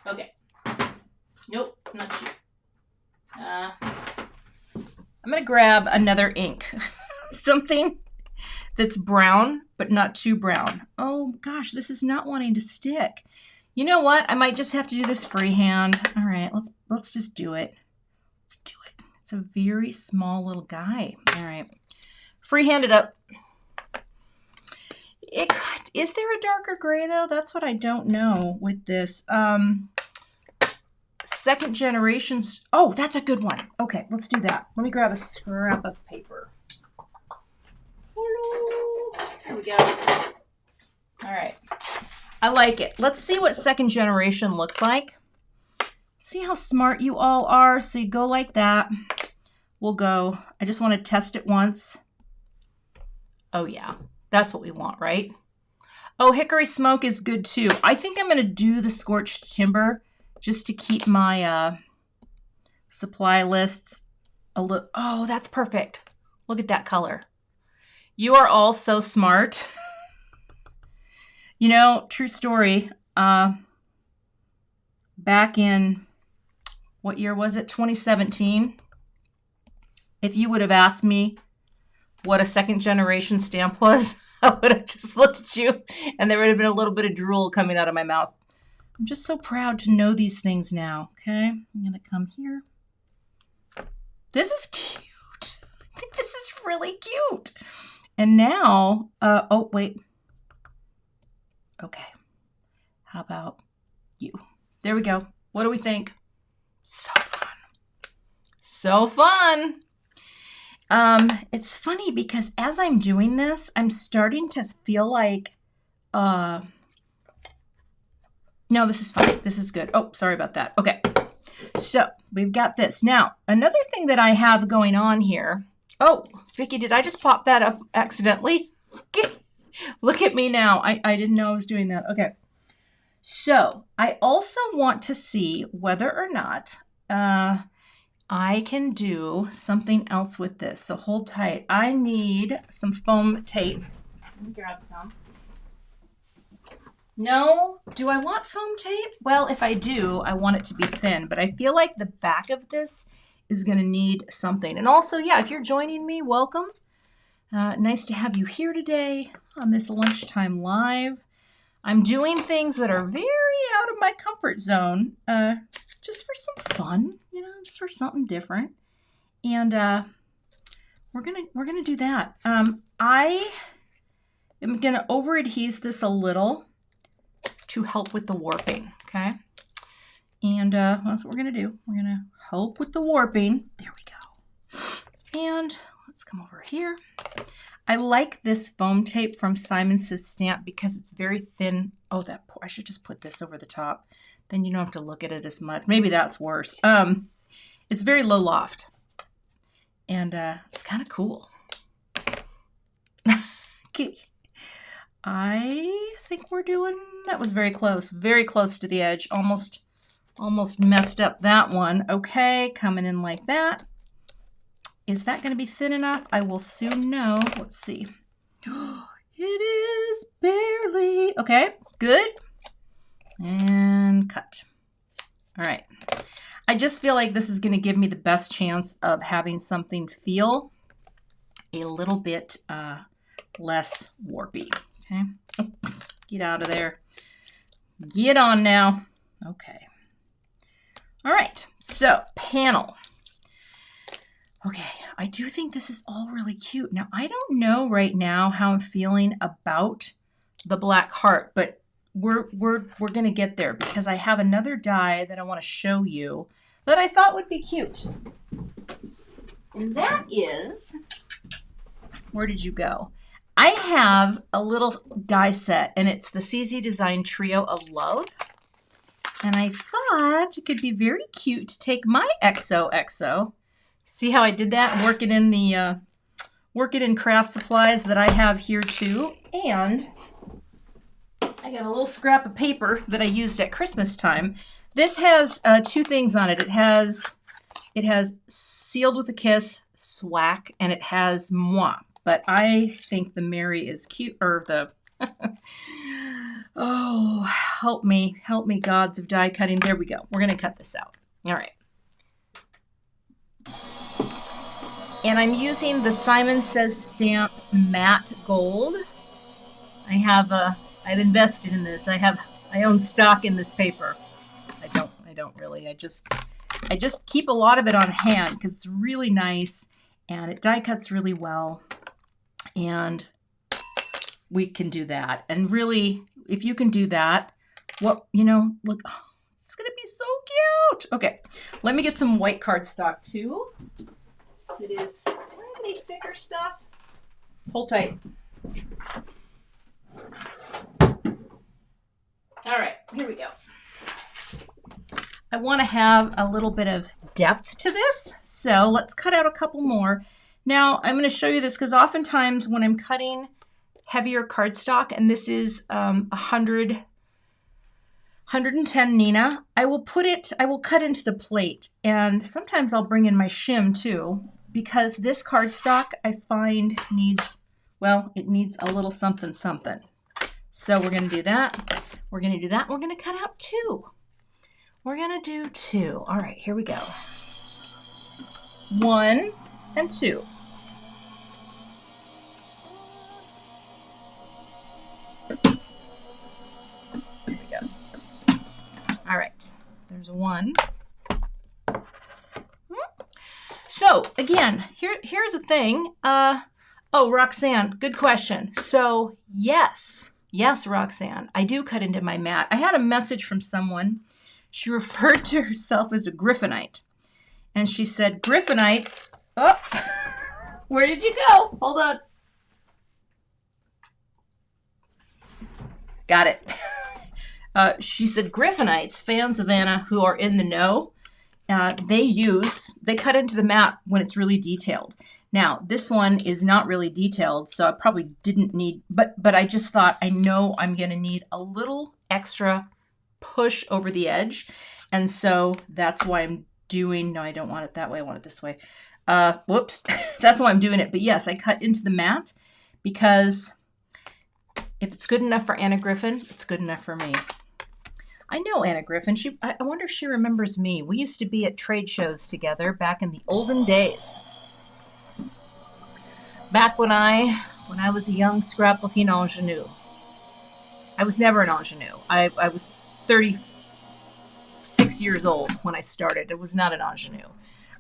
Okay. Nope, not you. I'm going to grab another ink. Something that's brown, but not too brown. Oh, gosh, this is not wanting to stick. You know what? I might just have to do this freehand. All right, let's just do it. Let's do it. It's a very small little guy. All right. Freehand it up. Is there a darker gray, though? That's what I don't know with this. Second generations. Oh, that's a good one. Okay, let's do that. Let me grab a scrap of paper. Hello. There we go. All right. I like it. Let's see what second generation looks like. See how smart you all are? So you go like that. We'll go. I just want to test it once. Oh yeah, that's what we want, right? Oh, hickory smoke is good too. I think I'm going to do the scorched timber just to keep my supply lists a little. Oh, that's perfect. Look at that color. You are all so smart. You know, true story. Back in, what year was it? 2017. If you would have asked me what a second generation stamp was, I would have just looked at you and there would have been a little bit of drool coming out of my mouth. I'm just so proud to know these things now. Okay, I'm going to come here. This is cute. I think this is really cute. And now, oh, wait. Okay. How about you? There we go. What do we think? So fun. So fun. It's funny because as I'm doing this, I'm starting to feel like, no, this is fine. This is good. Oh, sorry about that. Okay. So we've got this. Now, another thing that I have going on here. Oh, Vicki, did I just pop that up accidentally? Okay. Look at me now. I didn't know I was doing that. Okay. So I also want to see whether or not I can do something else with this. So hold tight. I need some foam tape. Let me grab some. No, do I want foam tape? Well, if I do, I want it to be thin, but I feel like the back of this is going to need something. And also, yeah, if you're joining me, welcome. Nice to have you here today on this lunchtime live. I'm doing things that are very out of my comfort zone, just for some fun, you know, just for something different. And we're gonna do that. I am gonna over adhese this a little to help with the warping. Okay, and that's what we're gonna do. We're gonna help with the warping. There we go. And let's come over here. I like this foam tape from Simon Says Stamp because it's very thin. Oh, I should just put this over the top. Then you don't have to look at it as much. Maybe that's worse. It's very low loft. And it's kind of cool. Okay. I think we're doing, that was very close to the edge. Almost messed up that one. Okay, coming in like that. Is that going to be thin enough? I will soon know. Let's see. It is barely. Okay, good. And cut. All right. I just feel like this is going to give me the best chance of having something feel a little bit less warpy. Okay. Oh, get out of there. Get on now. Okay. All right. So, panel. Okay, I do think this is all really cute. Now, I don't know right now how I'm feeling about the black heart, but we're going to get there because I have another die that I want to show you that I thought would be cute. And that is, where did you go? I have a little die set, and it's the CZ Design Trio of Love. And I thought it could be very cute to take my XOXO. See how I did that? Working in the working in craft supplies that I have here too. And I got a little scrap of paper that I used at Christmas time. This has two things on it. It has sealed with a kiss, swack, and it has moi. But I think the Mary is cute, or the oh, help me, gods of die cutting. There we go. We're gonna cut this out. All right. And I'm using the Simon Says Stamp matte gold. I've invested in this. I own stock in this paper. I don't really. I just keep a lot of it on hand because it's really nice and it die cuts really well. And we can do that. And really, if you can do that, look, oh, it's gonna be so cute. Okay, let me get some white cardstock too. It is slightly thicker stuff. Hold tight. I want to have a little bit of depth to this. So let's cut out a couple more. Now I'm going to show you this because oftentimes when I'm cutting heavier cardstock, and this is 110 Nina, I will cut into the plate, and sometimes I'll bring in my shim too, because this cardstock I find needs, well, it needs a little something something. So we're going to do that. We're going to do that. We're going to cut out 2. We're going to do 2. All right, here we go. 1 and 2. Here we go. All right, there's a 1. So again, here's a thing. Oh, Roxanne, good question. So yes, Roxanne, I do cut into my mat. I had a message from someone. She referred to herself as a Griffinite. And she said, Griffinites, oh, where did you go? Hold on. Got it. She said, Griffinites, fans of Anna who are in the know, they cut into the mat when it's really detailed. Now, this one is not really detailed, so I probably didn't need, but I just thought, I know I'm going to need a little extra push over the edge. And so that's why I'm doing, no, I don't want it that way. I want it this way. Whoops. That's why I'm doing it. But yes, I cut into the mat because if it's good enough for Anna Griffin, it's good enough for me. I know Anna Griffin. I wonder if she remembers me. We used to be at trade shows together back in the olden days. Back when I was a young scrapbooking ingenue. I was never an ingenue. I was 36 years old when I started. It was not an ingenue.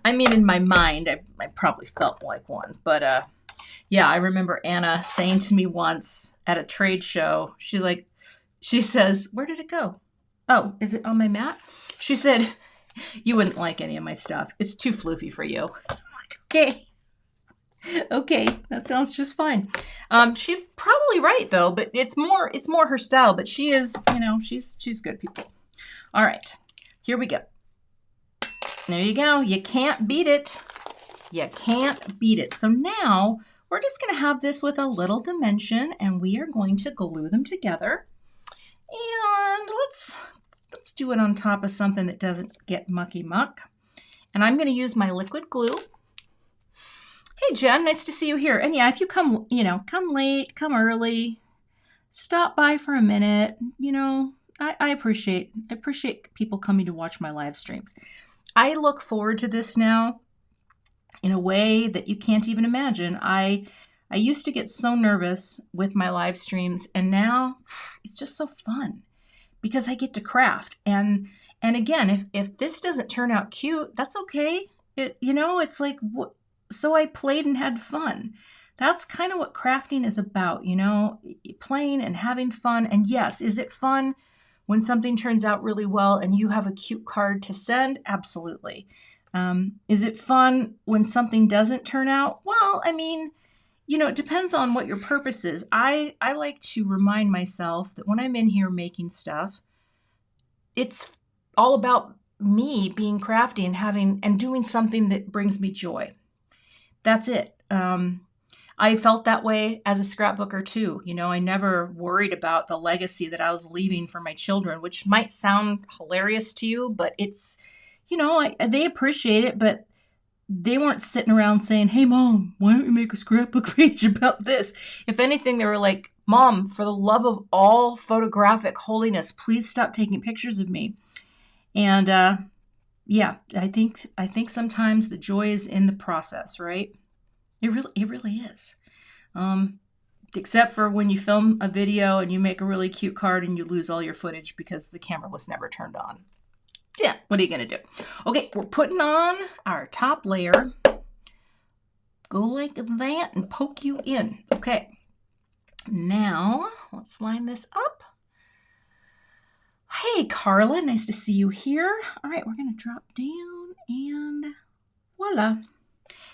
I mean, in my mind, I probably felt like one. But yeah, I remember Anna saying to me once at a trade show, she says, where did it go? Oh, is it on my mat? She said, you wouldn't like any of my stuff. It's too floofy for you. I'm like, okay, that sounds just fine. She's probably right though, but it's more her style, but she is, she's good people. All right, here we go. There you go. You can't beat it. You can't beat it. So now we're just going to have this with a little dimension, and we are going to glue them together. And let's do it on top of something that doesn't get mucky muck. And I'm going to use my liquid glue. Hey, Jen, nice to see you here. And yeah, if you come late, come early, stop by for a minute. I appreciate people coming to watch my live streams. I look forward to this now in a way that you can't even imagine. I used to get so nervous with my live streams, and now it's just so fun because I get to craft. And again, if this doesn't turn out cute, that's okay. It's like, so I played and had fun. That's kind of what crafting is about, playing and having fun. And yes, is it fun when something turns out really well and you have a cute card to send? Absolutely. Is it fun when something doesn't turn out? Well, I mean, it depends on what your purpose is. I like to remind myself that when I'm in here making stuff, it's all about me being crafty and doing something that brings me joy. That's it. I felt that way as a scrapbooker too. I never worried about the legacy that I was leaving for my children, which might sound hilarious to you, but it's, they appreciate it, but they weren't sitting around saying, hey, Mom, why don't you make a scrapbook page about this? If anything, they were like, Mom, for the love of all photographic holiness, please stop taking pictures of me. And yeah, I think sometimes the joy is in the process, right? It really is. Except for when you film a video and you make a really cute card and you lose all your footage because the camera was never turned on. Yeah, what are you going to do? Okay, we're putting on our top layer. Go like that and poke you in. Okay, now let's line this up. Hey, Carla, nice to see you here. All right, we're going to drop down and voila.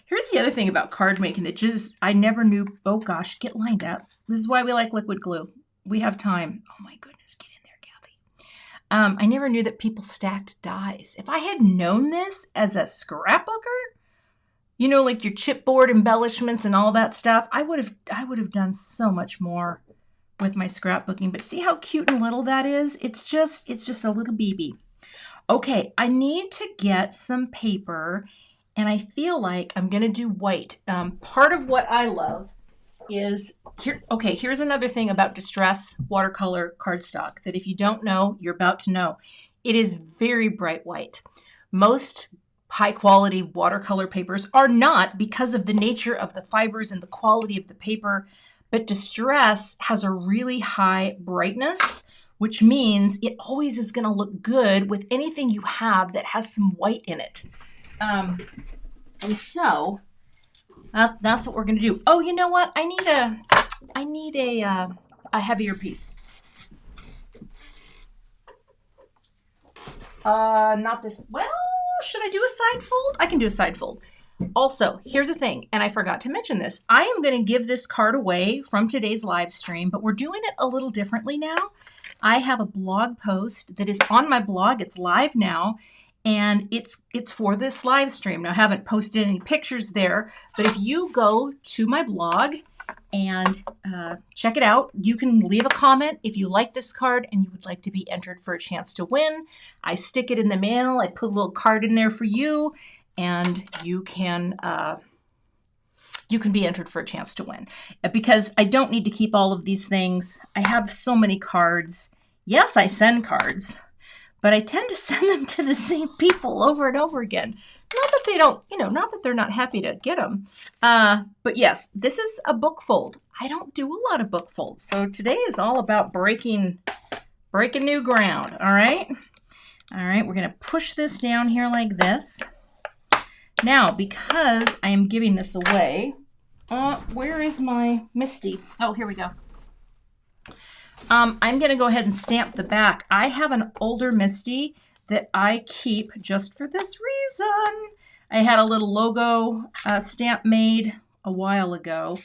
Here's the other thing about card making that I never knew. Oh gosh, get lined up. This is why we like liquid glue. We have time. Oh my goodness, get in there, I never knew that people stacked dies. If I had known this as a scrapbooker, you know, like your chipboard embellishments and all that stuff, I would have done so much more with my scrapbooking. But see how cute and little that is? It's just a little BB. Okay, I need to get some paper, and I feel like I'm gonna do white. Part of what I love is here. Okay, here's another thing about distress watercolor cardstock that if you don't know, you're about to know. It is very bright white. Most high quality watercolor papers are not, because of the nature of the fibers and the quality of the paper, but distress has a really high brightness, which means it always is going to look good with anything you have that has some white in it. And so that's what we're going to do. Oh, you know what? I need a heavier piece. Not this. Well, should I do a side fold? I can do a side fold. Also, here's the thing, and I forgot to mention this. I am going to give this card away from today's live stream, but we're doing it a little differently now. I have a blog post that is on my blog. It's live now, and it's for this live stream. Now, I haven't posted any pictures there, but if you go to my blog and check it out, you can leave a comment if you like this card and you would like to be entered for a chance to win. I stick it in the mail. I put a little card in there for you, and you can be entered for a chance to win. Because I don't need to keep all of these things. I have so many cards. Yes, I send cards, but I tend to send them to the same people over and over again. Not that they don't, not that they're not happy to get them. But yes, this is a book fold. I don't do a lot of book folds. So today is all about breaking new ground. All right. All right. We're going to push this down here like this. Now, because I am giving this away, where is my Misty? Oh, here we go. I'm going to go ahead and stamp the back. I have an older Misty that I keep just for this reason. I had a little logo stamp made a while ago.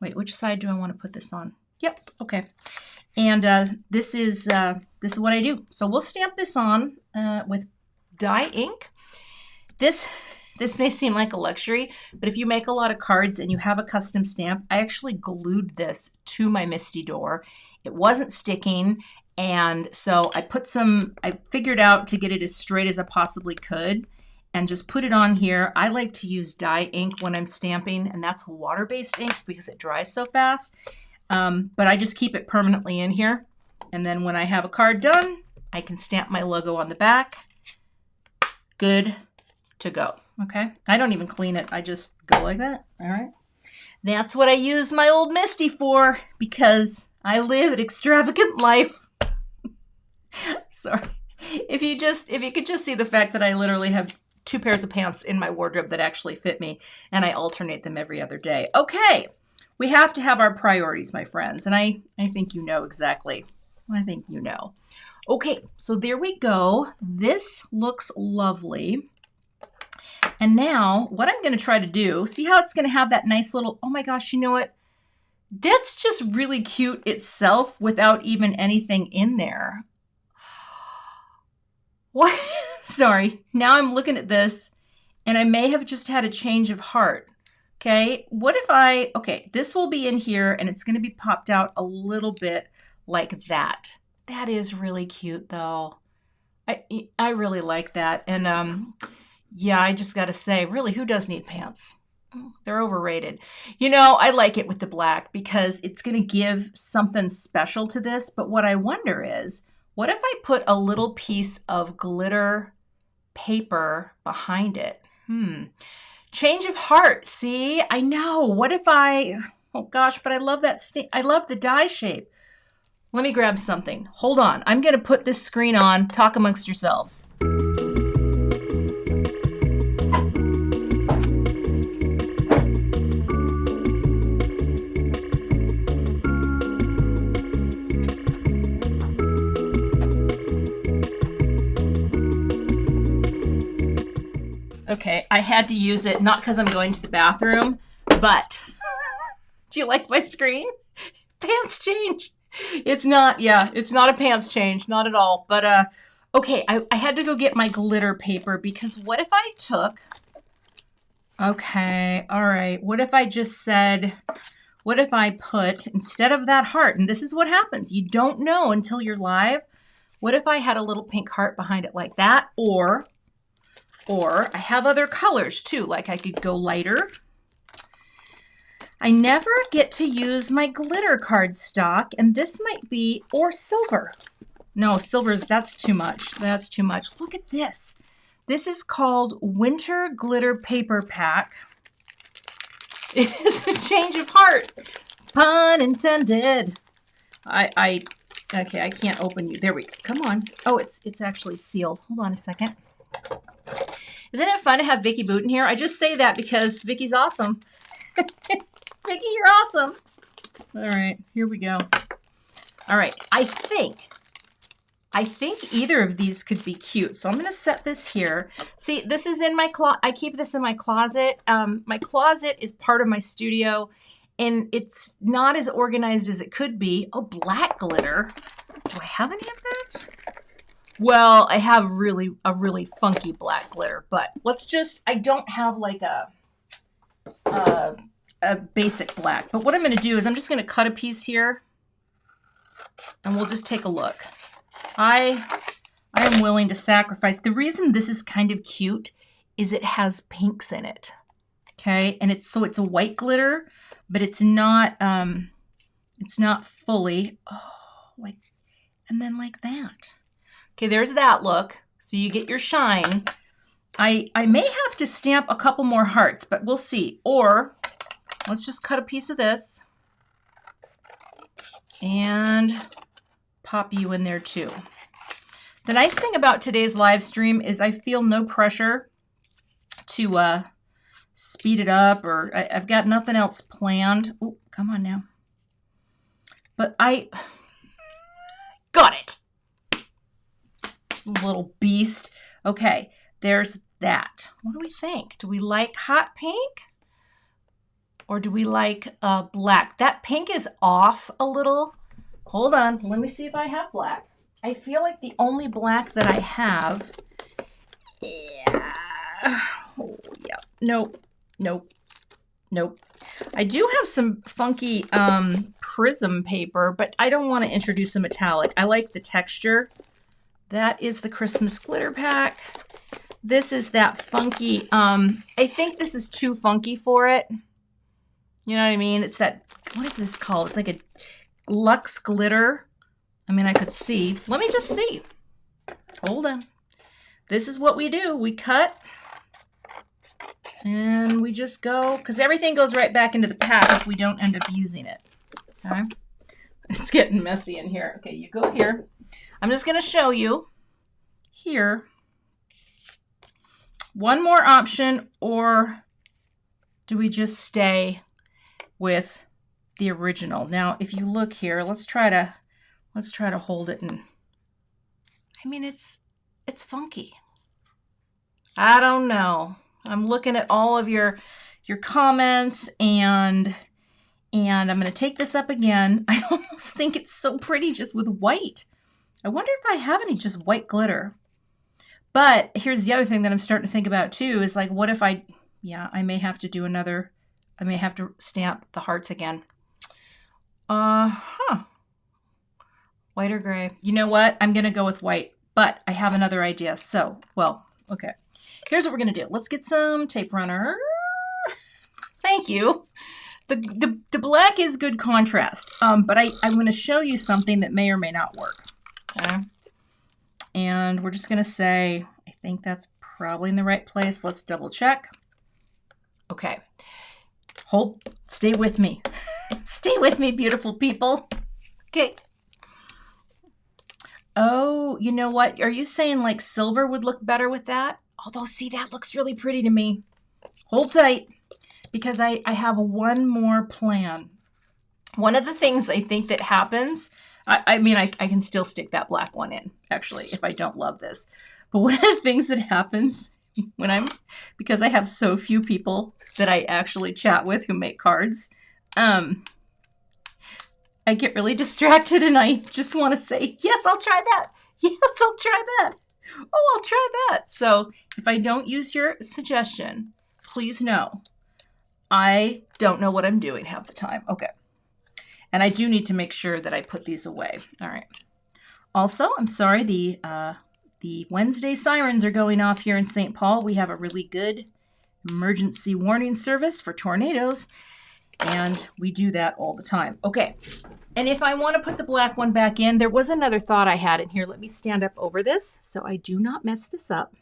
Wait, which side do I want to put this on? Yep, okay. And this is what I do. So we'll stamp this on with dye ink. This may seem like a luxury, but if you make a lot of cards and you have a custom stamp, I actually glued this to my Misty door. It wasn't sticking, and so I figured out to get it as straight as I possibly could and just put it on here. I like to use dye ink when I'm stamping, and that's water-based ink because it dries so fast. But I just keep it permanently in here, and then when I have a card done, I can stamp my logo on the back. Good to go. Okay, I don't even clean it. I just go like that. All right. That's what I use my old Misty for, because I live an extravagant life. Sorry. If you could just see the fact that I literally have 2 pairs of pants in my wardrobe that actually fit me, and I alternate them every other day. Okay. We have to have our priorities, my friends. And I think you know exactly. I think you know. Okay, so there we go. This looks lovely. And now what I'm going to try to do, see how it's going to have that nice little, oh my gosh, you know what? That's just really cute itself without even anything in there. What? Sorry. Now I'm looking at this and I may have just had a change of heart. Okay. What if okay, this will be in here and it's going to be popped out a little bit like that. That is really cute though. I really like that. And, yeah, I just got to say, really, who does need pants? They're overrated. I like it with the black because it's going to give something special to this. But what I wonder is, what if I put a little piece of glitter paper behind it? Change of heart. See, I know. What if oh gosh, but I love that. I love the die shape. Let me grab something. Hold on. I'm going to put this screen on. Talk amongst yourselves. Okay, I had to use it, not because I'm going to the bathroom, but do you like my screen? Pants change. It's not, yeah, it's not a pants change, not at all. But okay, I had to go get my glitter paper because what if I took, okay, all right, what if I just said, what if I put, instead of that heart, and this is what happens, you don't know until you're live, what if I had a little pink heart behind it like that, or I have other colors too, like I could go lighter. I never get to use my glitter card stock, and this might be, or silver. No, silver's, that's too much. That's too much. Look at this. This is called Winter Glitter Paper Pack. It is a change of heart. Pun intended. Okay, I can't open you. There we go. Come on. Oh, it's actually sealed. Hold on a second. Isn't it fun to have Vicki Booten here? I just say that because Vicki's awesome. Vicki, you're awesome. All right, here we go. All right, I think either of these could be cute. So I'm going to set this here. See, this is in my closet. I keep this in my closet. My closet is part of my studio, and it's not as organized as it could be. Oh, black glitter. Do I have any of that? Well, I have a really funky black glitter, but let's just, I don't have like a basic black. But what I'm going to do is I'm just going to cut a piece here, and we'll just take a look. I am willing to sacrifice. The reason this is kind of cute is it has pinks in it. Okay, and it's a white glitter, but it's not fully, oh, like, and then like that. Okay, there's that look. So you get your shine. I may have to stamp a couple more hearts, but we'll see. Or let's just cut a piece of this and pop you in there too. The nice thing about today's live stream is I feel no pressure to speed it up, or I've got nothing else planned. Oh, come on now. But I got it. Little beast. Okay, there's that. What do we think? Do we like hot pink? Or do we like black? That pink is off a little. Hold on, let me see if I have black. I feel like the only black that I have, yeah. Oh, yeah. Nope. I do have some funky prism paper, but I don't want to introduce a metallic. I like the texture. That is the Christmas glitter pack. This is that funky, I think this is too funky for it. You know what I mean? It's that, what is this called? It's like a luxe glitter. I mean, I could see. Let me just see. Hold on. This is what we do. We cut and we just go, because everything goes right back into the pack if we don't end up using it. Okay. It's getting messy in here. Okay, you go here. I'm just going to show you here. One more option, or do we just stay with the original? Now, if you look here, let's try to hold it, and I mean, it's funky. I don't know. I'm looking at all of your comments, and I'm going to take this up again. I almost think it's so pretty just with white. I wonder if I have any just white glitter. But here's the other thing that I'm starting to think about too, is like, what if I may have to do another, I may have to stamp the hearts again. White or gray. You know what? I'm going to go with white, but I have another idea. So, well, okay. Here's what we're going to do. Let's get some tape runner. Thank you. The black is good contrast, but I'm going to show you something that may or may not work. Okay. And we're just going to say, I think that's probably in the right place. Let's double check. Okay. Stay with me. Stay with me, beautiful people. Okay. Oh, you know what? Are you saying like silver would look better with that? Although, see, that looks really pretty to me. Hold tight, because I have one more plan. One of the things I think that happens, I mean, I can still stick that black one in, actually, if I don't love this. But one of the things that happens because I have so few people that I actually chat with who make cards, I get really distracted and I just want to say, yes, I'll try that. Yes, I'll try that. Oh, I'll try that. So if I don't use your suggestion, please know I don't know what I'm doing half the time. Okay. And I do need to make sure that I put these away. All right. Also, I'm sorry, the Wednesday sirens are going off here in St. Paul. We have a really good emergency warning service for tornadoes, and we do that all the time. Okay. And if I want to put the black one back in, there was another thought I had in here. Let me stand up over this so I do not mess this up.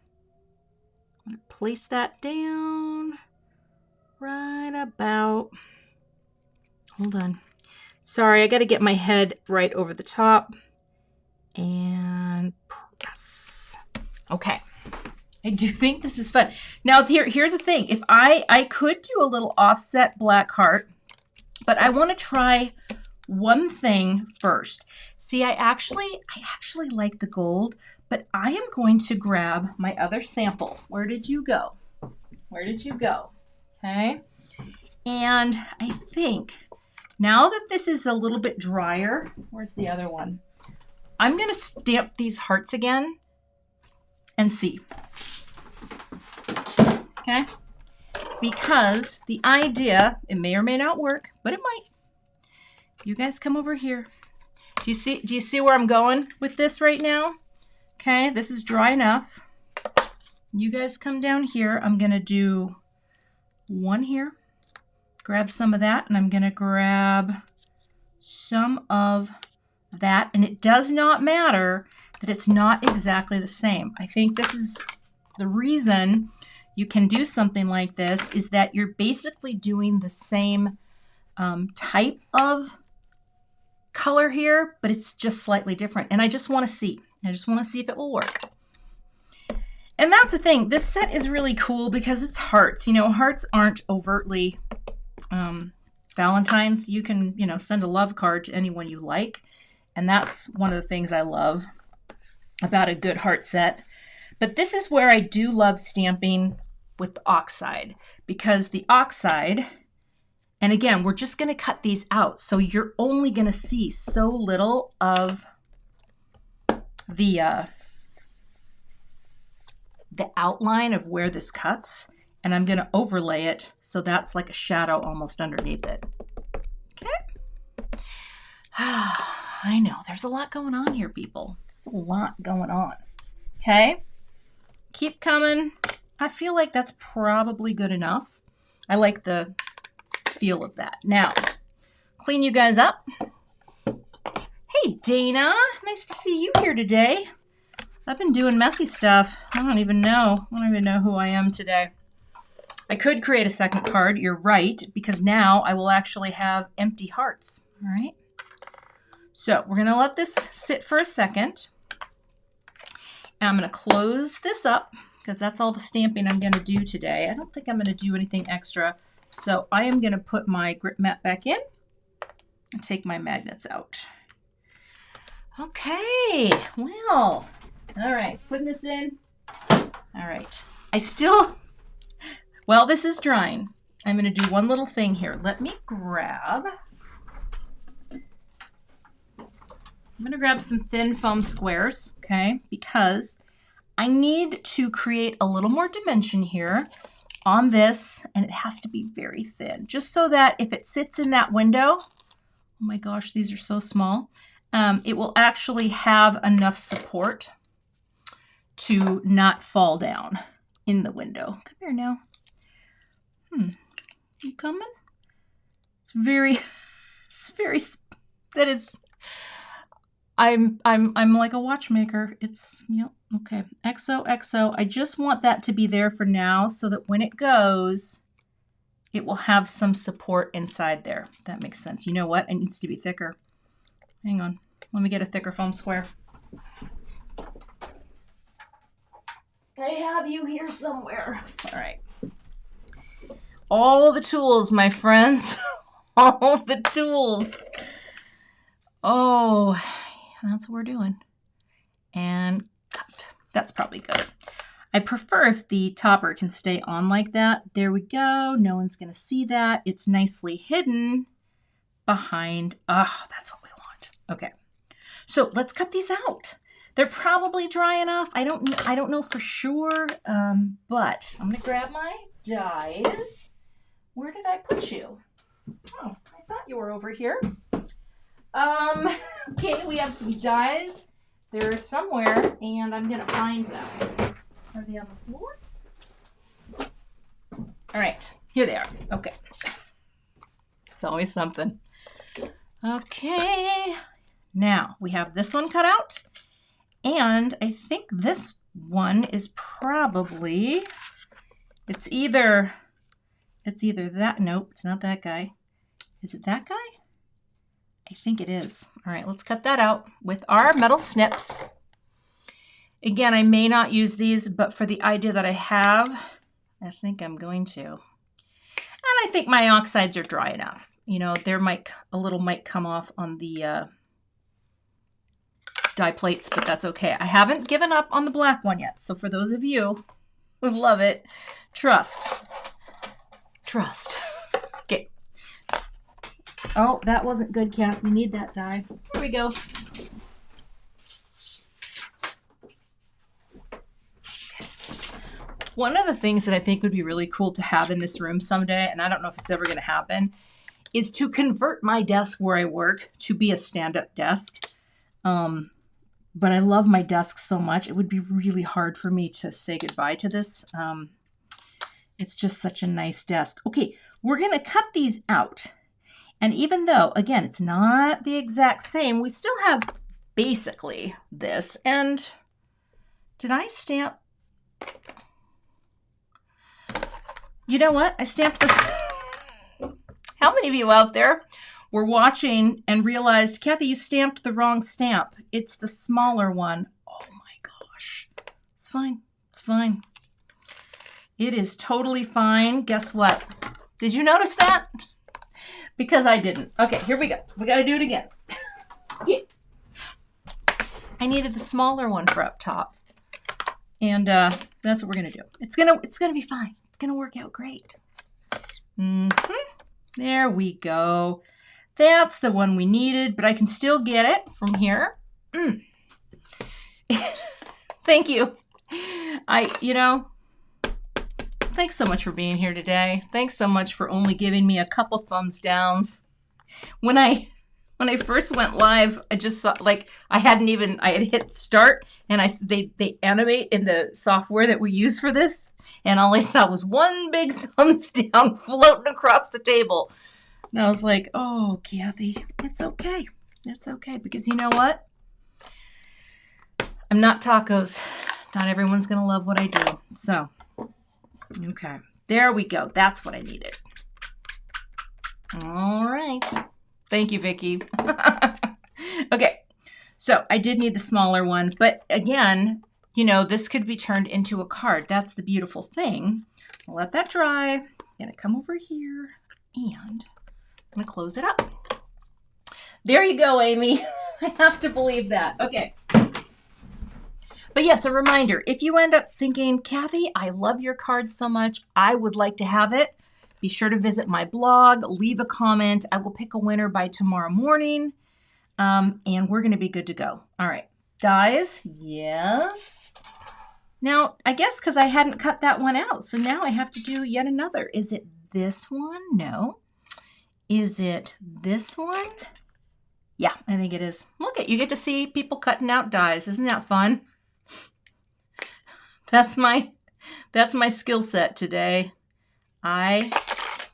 I'm going to place that down right about, hold on. Sorry, I got to get my head right over the top and press. Okay. I do think this is fun. Now here's the thing. If I could do a little offset black heart, but I want to try one thing first. See, I actually like the gold, but I am going to grab my other sample. Where did you go? Where did you go? Okay. And I think now that this is a little bit drier, where's the other one? I'm going to stamp these hearts again and see. Okay. Because the idea, it may or may not work, but it might. You guys come over here. Do you see where I'm going with this right now? Okay, this is dry enough. You guys come down here. I'm going to do one here. Grab some of that, and I'm going to grab some of that. And it does not matter that it's not exactly the same. I think this is the reason you can do something like this, is that you're basically doing the same type of color here, but it's just slightly different. And I just want to see. I just want to see if it will work. And that's the thing. This set is really cool because it's hearts. You know, hearts aren't overtly Valentines. You can, you know, send a love card to anyone you like. And that's one of the things I love about a good heart set. But this is where I do love stamping with the oxide, because the oxide, and again, we're just going to cut these out. So you're only going to see so little of the outline of where this cuts. And I'm going to overlay it so that's like a shadow almost underneath it. Okay. I know there's a lot going on here, people. There's a lot going on. Okay. Keep coming. I feel like that's probably good enough. I like the feel of that. Now, clean you guys up. Hey, Dana. Nice to see you here today. I've been doing messy stuff. I don't even know who I am today. I could create a second card. You're right, because now I will actually have empty hearts. All right. So we're going to let this sit for a second. And I'm going to close this up because that's all the stamping I'm going to do today. I don't think I'm going to do anything extra. So I am going to put my grip mat back in and take my magnets out. Okay, well, all right, putting this in. All right, while this is drying, I'm going to do one little thing here. Let me grab, I'm going to grab some thin foam squares, okay, because I need to create a little more dimension here on this, and it has to be very thin, just so that if it sits in that window, oh my gosh, these are so small, it will actually have enough support to not fall down in the window. Come here now. You coming? That is, I'm like a watchmaker. It's, you know, okay. XOXO. I just want that to be there for now so that when it goes, it will have some support inside there. That makes sense. You know what? It needs to be thicker. Hang on. Let me get a thicker foam square. I have you here somewhere. All right. All the tools, my friends. All the tools. Oh, that's what we're doing. And cut. That's probably good. I prefer if the topper can stay on like that. There we go. No one's going to see that. It's nicely hidden behind. Ah, that's what we want. Okay. So let's cut these out. They're probably dry enough. I don't know for sure, but I'm gonna grab my dies. Where did I put you? Oh, I thought you were over here. Okay, we have some dies. They're somewhere, and I'm gonna find them. Are they on the floor? All right, here they are. Okay. It's always something. Okay. Now we have this one cut out. And I think this one is probably, it's either that, nope, it's not that guy. Is it that guy? I think it is. All right, let's cut that out with our metal snips. Again, I may not use these, but for the idea that I have, I think I'm going to. And I think my oxides are dry enough. You know, a little might come off on the die plates, but that's okay. I haven't given up on the black one yet. So for those of you who love it, trust. Okay. Oh, that wasn't good, Kath. We need that die. Here we go. One of the things that I think would be really cool to have in this room someday, and I don't know if it's ever going to happen, is to convert my desk where I work to be a stand-up desk. But I love my desk so much. It would be really hard for me to say goodbye to this. It's just such a nice desk. Okay, we're going to cut these out. And even though, again, it's not the exact same, we still have basically this. And did I stamp? You know what? I stamped the... How many of you out there were watching and realized, Kathy, you stamped the wrong stamp. It's the smaller one. Oh my gosh. It's fine. It's fine. It is totally fine. Guess what? Did you notice that? Because I didn't. Okay, here we go. We got to do it again. Yeah. I needed the smaller one for up top. And that's what we're going to do. It's gonna be fine. It's going to work out great. There we go. That's the one we needed, but I can still get it from here. Thank you. Thanks so much for being here today. Thanks so much for only giving me a couple thumbs downs. When I first went live, I just saw, like, I had hit start, and they animate in the software that we use for this, and all I saw was one big thumbs down floating across the table. And I was like, oh, Kathy, it's okay. It's okay, because you know what? I'm not tacos. Not everyone's going to love what I do. So, okay. There we go. That's what I needed. All right. Thank you, Vicki. Okay. So I did need the smaller one. But again, this could be turned into a card. That's the beautiful thing. I'll let that dry. I'm going to come over here and I'm going to close it up. There you go, Amy. I have to believe that. Okay. But yes, a reminder, if you end up thinking, Kathy, I love your card so much, I would like to have it, be sure to visit my blog, leave a comment. I will pick a winner by tomorrow morning, and we're going to be good to go. All right. Dies. Yes. Now, I guess because I hadn't cut that one out, so now I have to do yet another. Is it this one? No. Is it this one? Yeah, I think it is. Look at you get to see people cutting out dies. Isn't that fun? That's my skill set today. I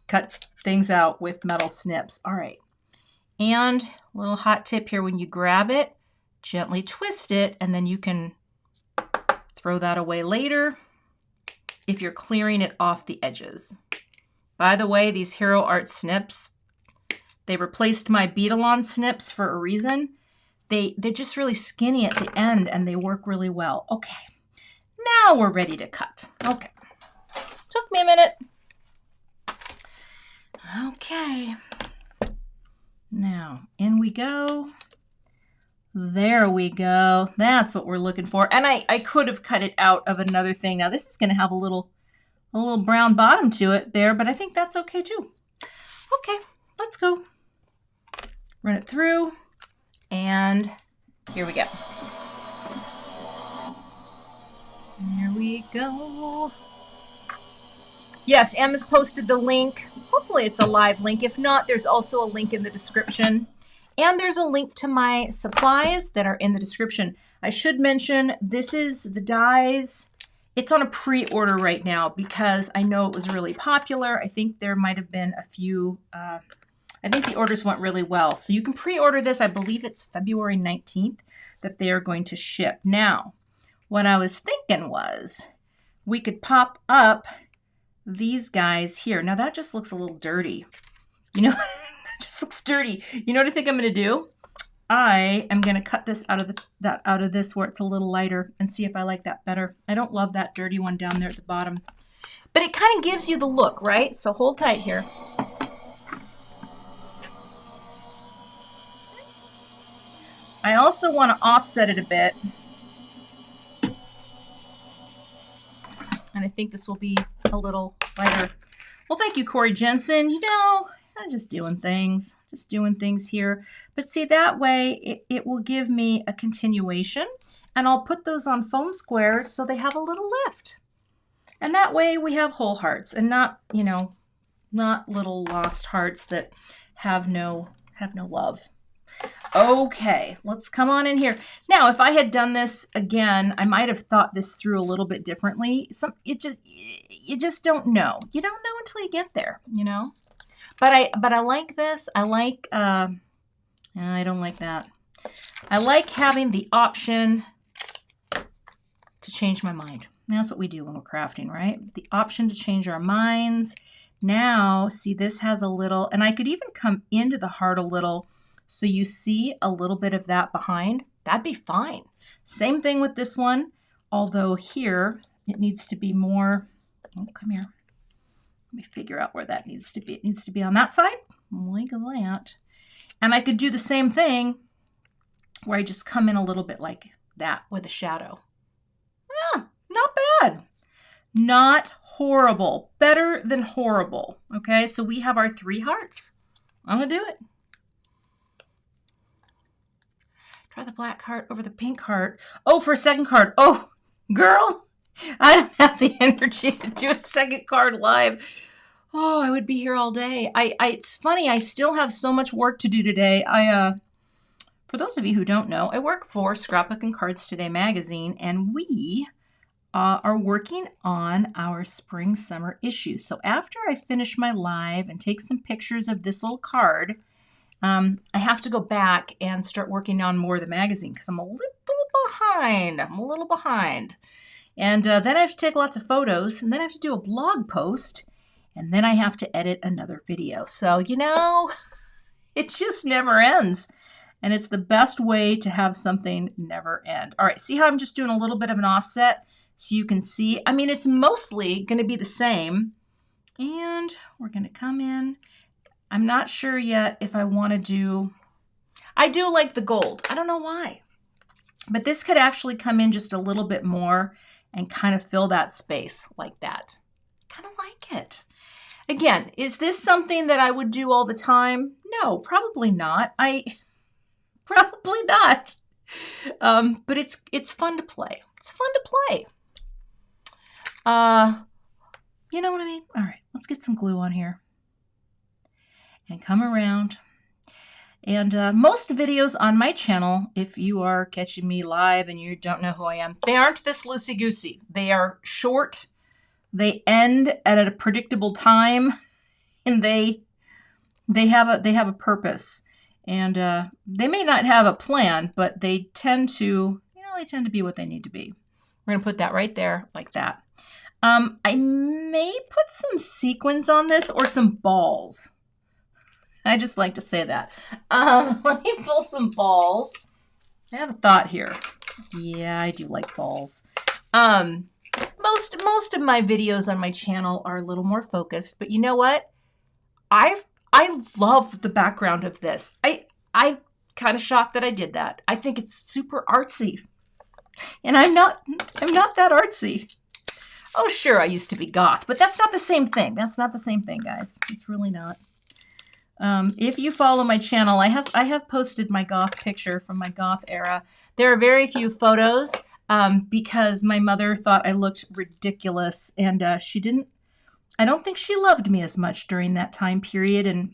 cut things out with metal snips. All right. And a little hot tip here, when you grab it, gently twist it, and then you can throw that away later if you're clearing it off the edges. By the way, these Hero Art snips, they replaced my Beadalon snips for a reason. They're just really skinny at the end, and they work really well. Okay. Now we're ready to cut. Okay. Took me a minute. Okay. Now, in we go. There we go. That's what we're looking for. And I could have cut it out of another thing. Now, this is going to have a little brown bottom to it there, but I think that's okay too. Okay, let's go. Run it through, and here we go. There we go. Yes, Emma's posted the link. Hopefully it's a live link. If not, there's also a link in the description. And there's a link to my supplies that are in the description. I should mention, this is the dies. It's on a pre-order right now because I know it was really popular. I think there might have been a few, I think the orders went really well. So you can pre-order this. I believe it's February 19th that they are going to ship. Now, what I was thinking was we could pop up these guys here. Now that just looks a little dirty. You know, that just looks dirty. You know what I think I'm going to do? I am going to cut this out of this where it's a little lighter and see if I like that better. I don't love that dirty one down there at the bottom, but it kind of gives you the look, right? So hold tight here. I also want to offset it a bit. And I think this will be a little lighter. Well, thank you, Corey Jensen. You know, I'm just doing things here. But see, that way it will give me a continuation, and I'll put those on foam squares so they have a little lift. And that way we have whole hearts and not, you know, not little lost hearts that have no love. Okay, let's come on in here. Now, if I had done this again, I might have thought this through a little bit differently. You just don't know. You don't know until you get there, you know? But I like this. I like, I don't like that. I like having the option to change my mind. And that's what we do when we're crafting, right? The option to change our minds. Now, see, this has a little, and I could even come into the heart a little, so you see a little bit of that behind. That'd be fine. Same thing with this one, although here it needs to be more, oh, come here. Let me figure out where that needs to be. It needs to be on that side, like that. And I could do the same thing where I just come in a little bit like that with a shadow. Yeah, not bad. Not horrible. Better than horrible. Okay, so we have our 3 hearts. I'm gonna do it. Try the black heart over the pink heart. Oh, for a second card. Oh, girl, I don't have the energy to do a second card live. Oh, I would be here all day. It's funny. I still have so much work to do today. For those of you who don't know, I work for Scrapbook and Cards Today magazine, and we are working on our spring-summer issue. So after I finish my live and take some pictures of this little card, I have to go back and start working on more of the magazine because I'm a little behind. And then I have to take lots of photos, and then I have to do a blog post, and then I have to edit another video. So, you know, it just never ends. And it's the best way to have something never end. All right, see how I'm just doing a little bit of an offset so you can see? I mean, it's mostly going to be the same. And we're going to come in. I'm not sure yet if I want to do, I do like the gold. I don't know why. But this could actually come in just a little bit more and kind of fill that space like that. Kind of like it. Again, is this something that I would do all the time? No, probably not. Probably not. But it's fun to play. It's fun to play. You know what I mean? All right, let's get some glue on here. And come around. And most videos on my channel, if you are catching me live and you don't know who I am, they aren't this loosey-goosey. They are short. They end at a predictable time, and they have a purpose. And they may not have a plan, but they tend to, they tend to be what they need to be. We're gonna put that right there, like that. I may put some sequins on this or some balls. I just like to say that. Let me pull some balls. I have a thought here. Yeah, I do like balls. Most of my videos on my channel are a little more focused, but you know what? I love the background of this. I'm kind of shocked that I did that. I think it's super artsy. And I'm not that artsy. Oh, sure, I used to be goth, but that's not the same thing. That's not the same thing, guys. It's really not. If you follow my channel, I have posted my goth picture from my goth era. There are very few photos because my mother thought I looked ridiculous, and she didn't. I don't think she loved me as much during that time period, and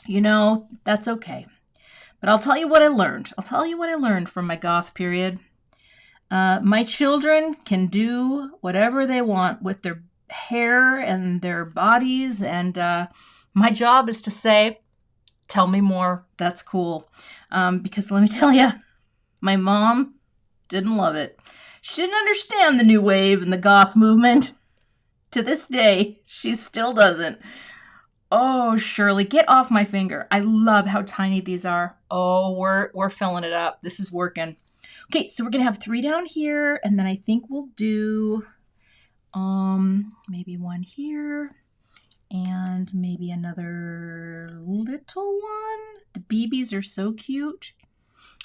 you know, that's okay. But I'll tell you what I learned. I'll tell you what I learned from my goth period. My children can do whatever they want with their hair and their bodies, and my job is to say, tell me more. That's cool. Because let me tell you, my mom didn't love it. She didn't understand the new wave and the goth movement. To this day, she still doesn't. Oh, Shirley, get off my finger. I love how tiny these are. Oh, we're filling it up. This is working. Okay, so we're going to have 3 down here, and then I think we'll do maybe 1 here, and maybe another little one. The BBs are so cute.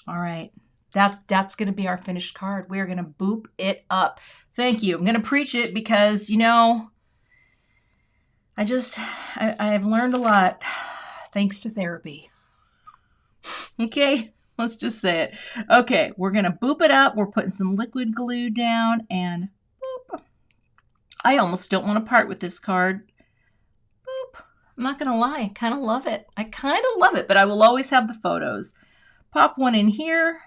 All right, that's going to be our finished card. We're going to boop it up. Thank you. I'm going to preach it because, you know, I've learned a lot thanks to therapy. Okay, let's just say it. Okay, we're going to boop it up. We're putting some liquid glue down and boop. I almost don't want to part with this card. Boop. I'm not going to lie. I kind of love it. I kind of love it, but I will always have the photos. Pop one in here.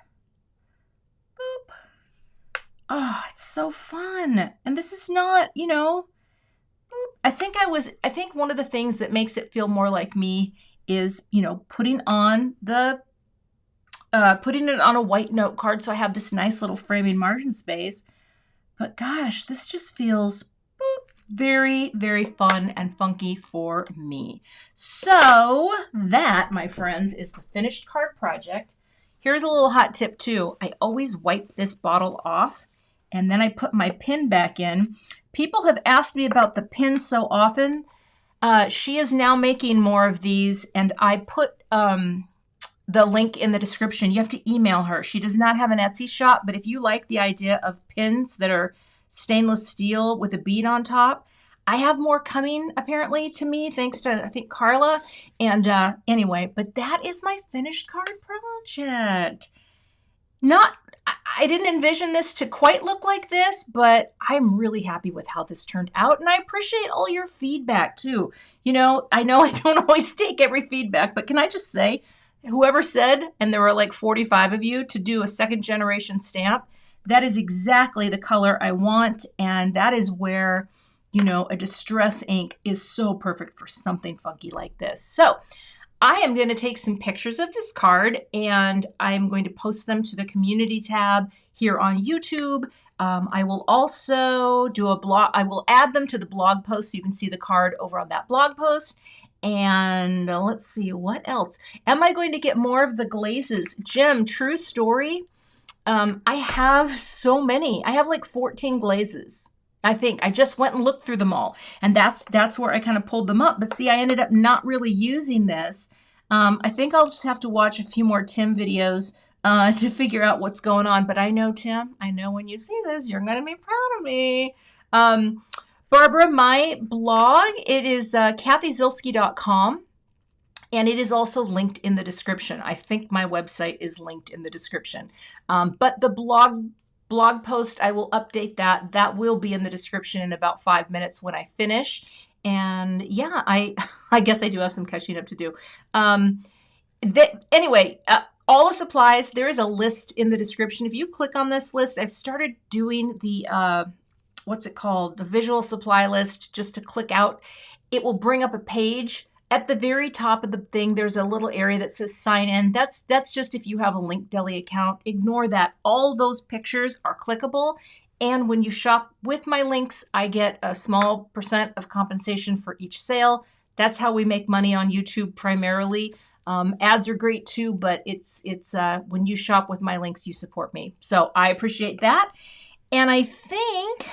Boop. Oh, it's so fun. And this is not, you know, I think one of the things that makes it feel more like me is, you know, putting it on a white note card so I have this nice little framing margin space. But gosh, this just feels very, very fun and funky for me. So that, my friends, is the finished card project. Here's a little hot tip too. I always wipe this bottle off and then I put my pin back in. People have asked me about the pin so often. She is now making more of these, and I put the link in the description. You have to email her. She does not have an Etsy shop, but if you like the idea of pins that are stainless steel with a bead on top, I have more coming apparently to me, thanks to, I think, Carla. And anyway, but that is my finished card project. I didn't envision this to quite look like this, but I'm really happy with how this turned out. And I appreciate all your feedback too. You know I don't always take every feedback, but can I just say, whoever said, and there were like 45 of you, to do a 2nd generation stamp, that is exactly the color I want. And that is where, you know, a distress ink is so perfect for something funky like this. So I am going to take some pictures of this card and I'm going to post them to the community tab here on YouTube. I will also do a blog. I will add them to the blog post so you can see the card over on that blog post. And let's see, what else? Am I going to get more of the glazes? Jim, true story. I have so many. I have like 14 glazes. I think I just went and looked through them all, and that's where I kind of pulled them up. But see, I ended up not really using this. I think I'll just have to watch a few more Tim videos to figure out what's going on. But I know, Tim, I know when you see this, you're going to be proud of me. Barbara, my blog, it is cathyzilski.com, and it is also linked in the description. I think my website is linked in the description. But the blog post, I will update that. That will be in the description in about 5 minutes when I finish. And yeah, I guess I do have some catching up to do. Anyway, all the supplies, there is a list in the description. If you click on this list, I've started doing the, what's it called? The visual supply list, just to click out. It will bring up a page. At the very top of the thing, there's a little area that says sign in. That's just if you have a Linkdeli account. Ignore that. All those pictures are clickable. And when you shop with my links, I get a small % of compensation for each sale. That's how we make money on YouTube primarily. Ads are great too, but it's when you shop with my links, you support me. So I appreciate that. And I think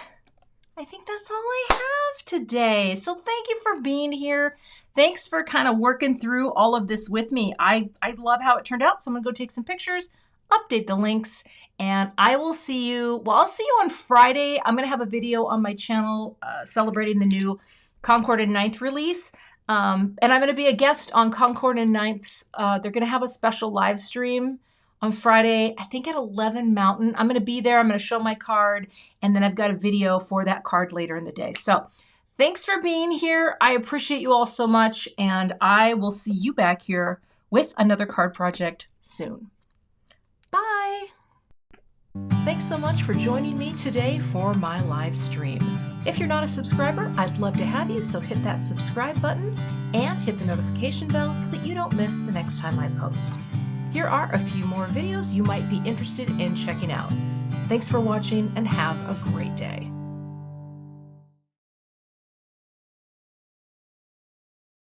that's all I have today. So thank you for being here. Thanks for kind of working through all of this with me. I love how it turned out. So I'm going to go take some pictures, update the links, and I will see you. Well, I'll see you on Friday. I'm going to have a video on my channel celebrating the new Concord and Ninth release. And I'm going to be a guest on Concord and Ninth's. They're going to have a special live stream on Friday, I think at 11 Mountain. I'm going to be there. I'm going to show my card, and then I've got a video for that card later in the day. So thanks for being here. I appreciate you all so much, and I will see you back here with another card project soon. Bye. Thanks so much for joining me today for my live stream. If you're not a subscriber, I'd love to have you, so hit that subscribe button and hit the notification bell so that you don't miss the next time I post. Here are a few more videos you might be interested in checking out. Thanks for watching and have a great day.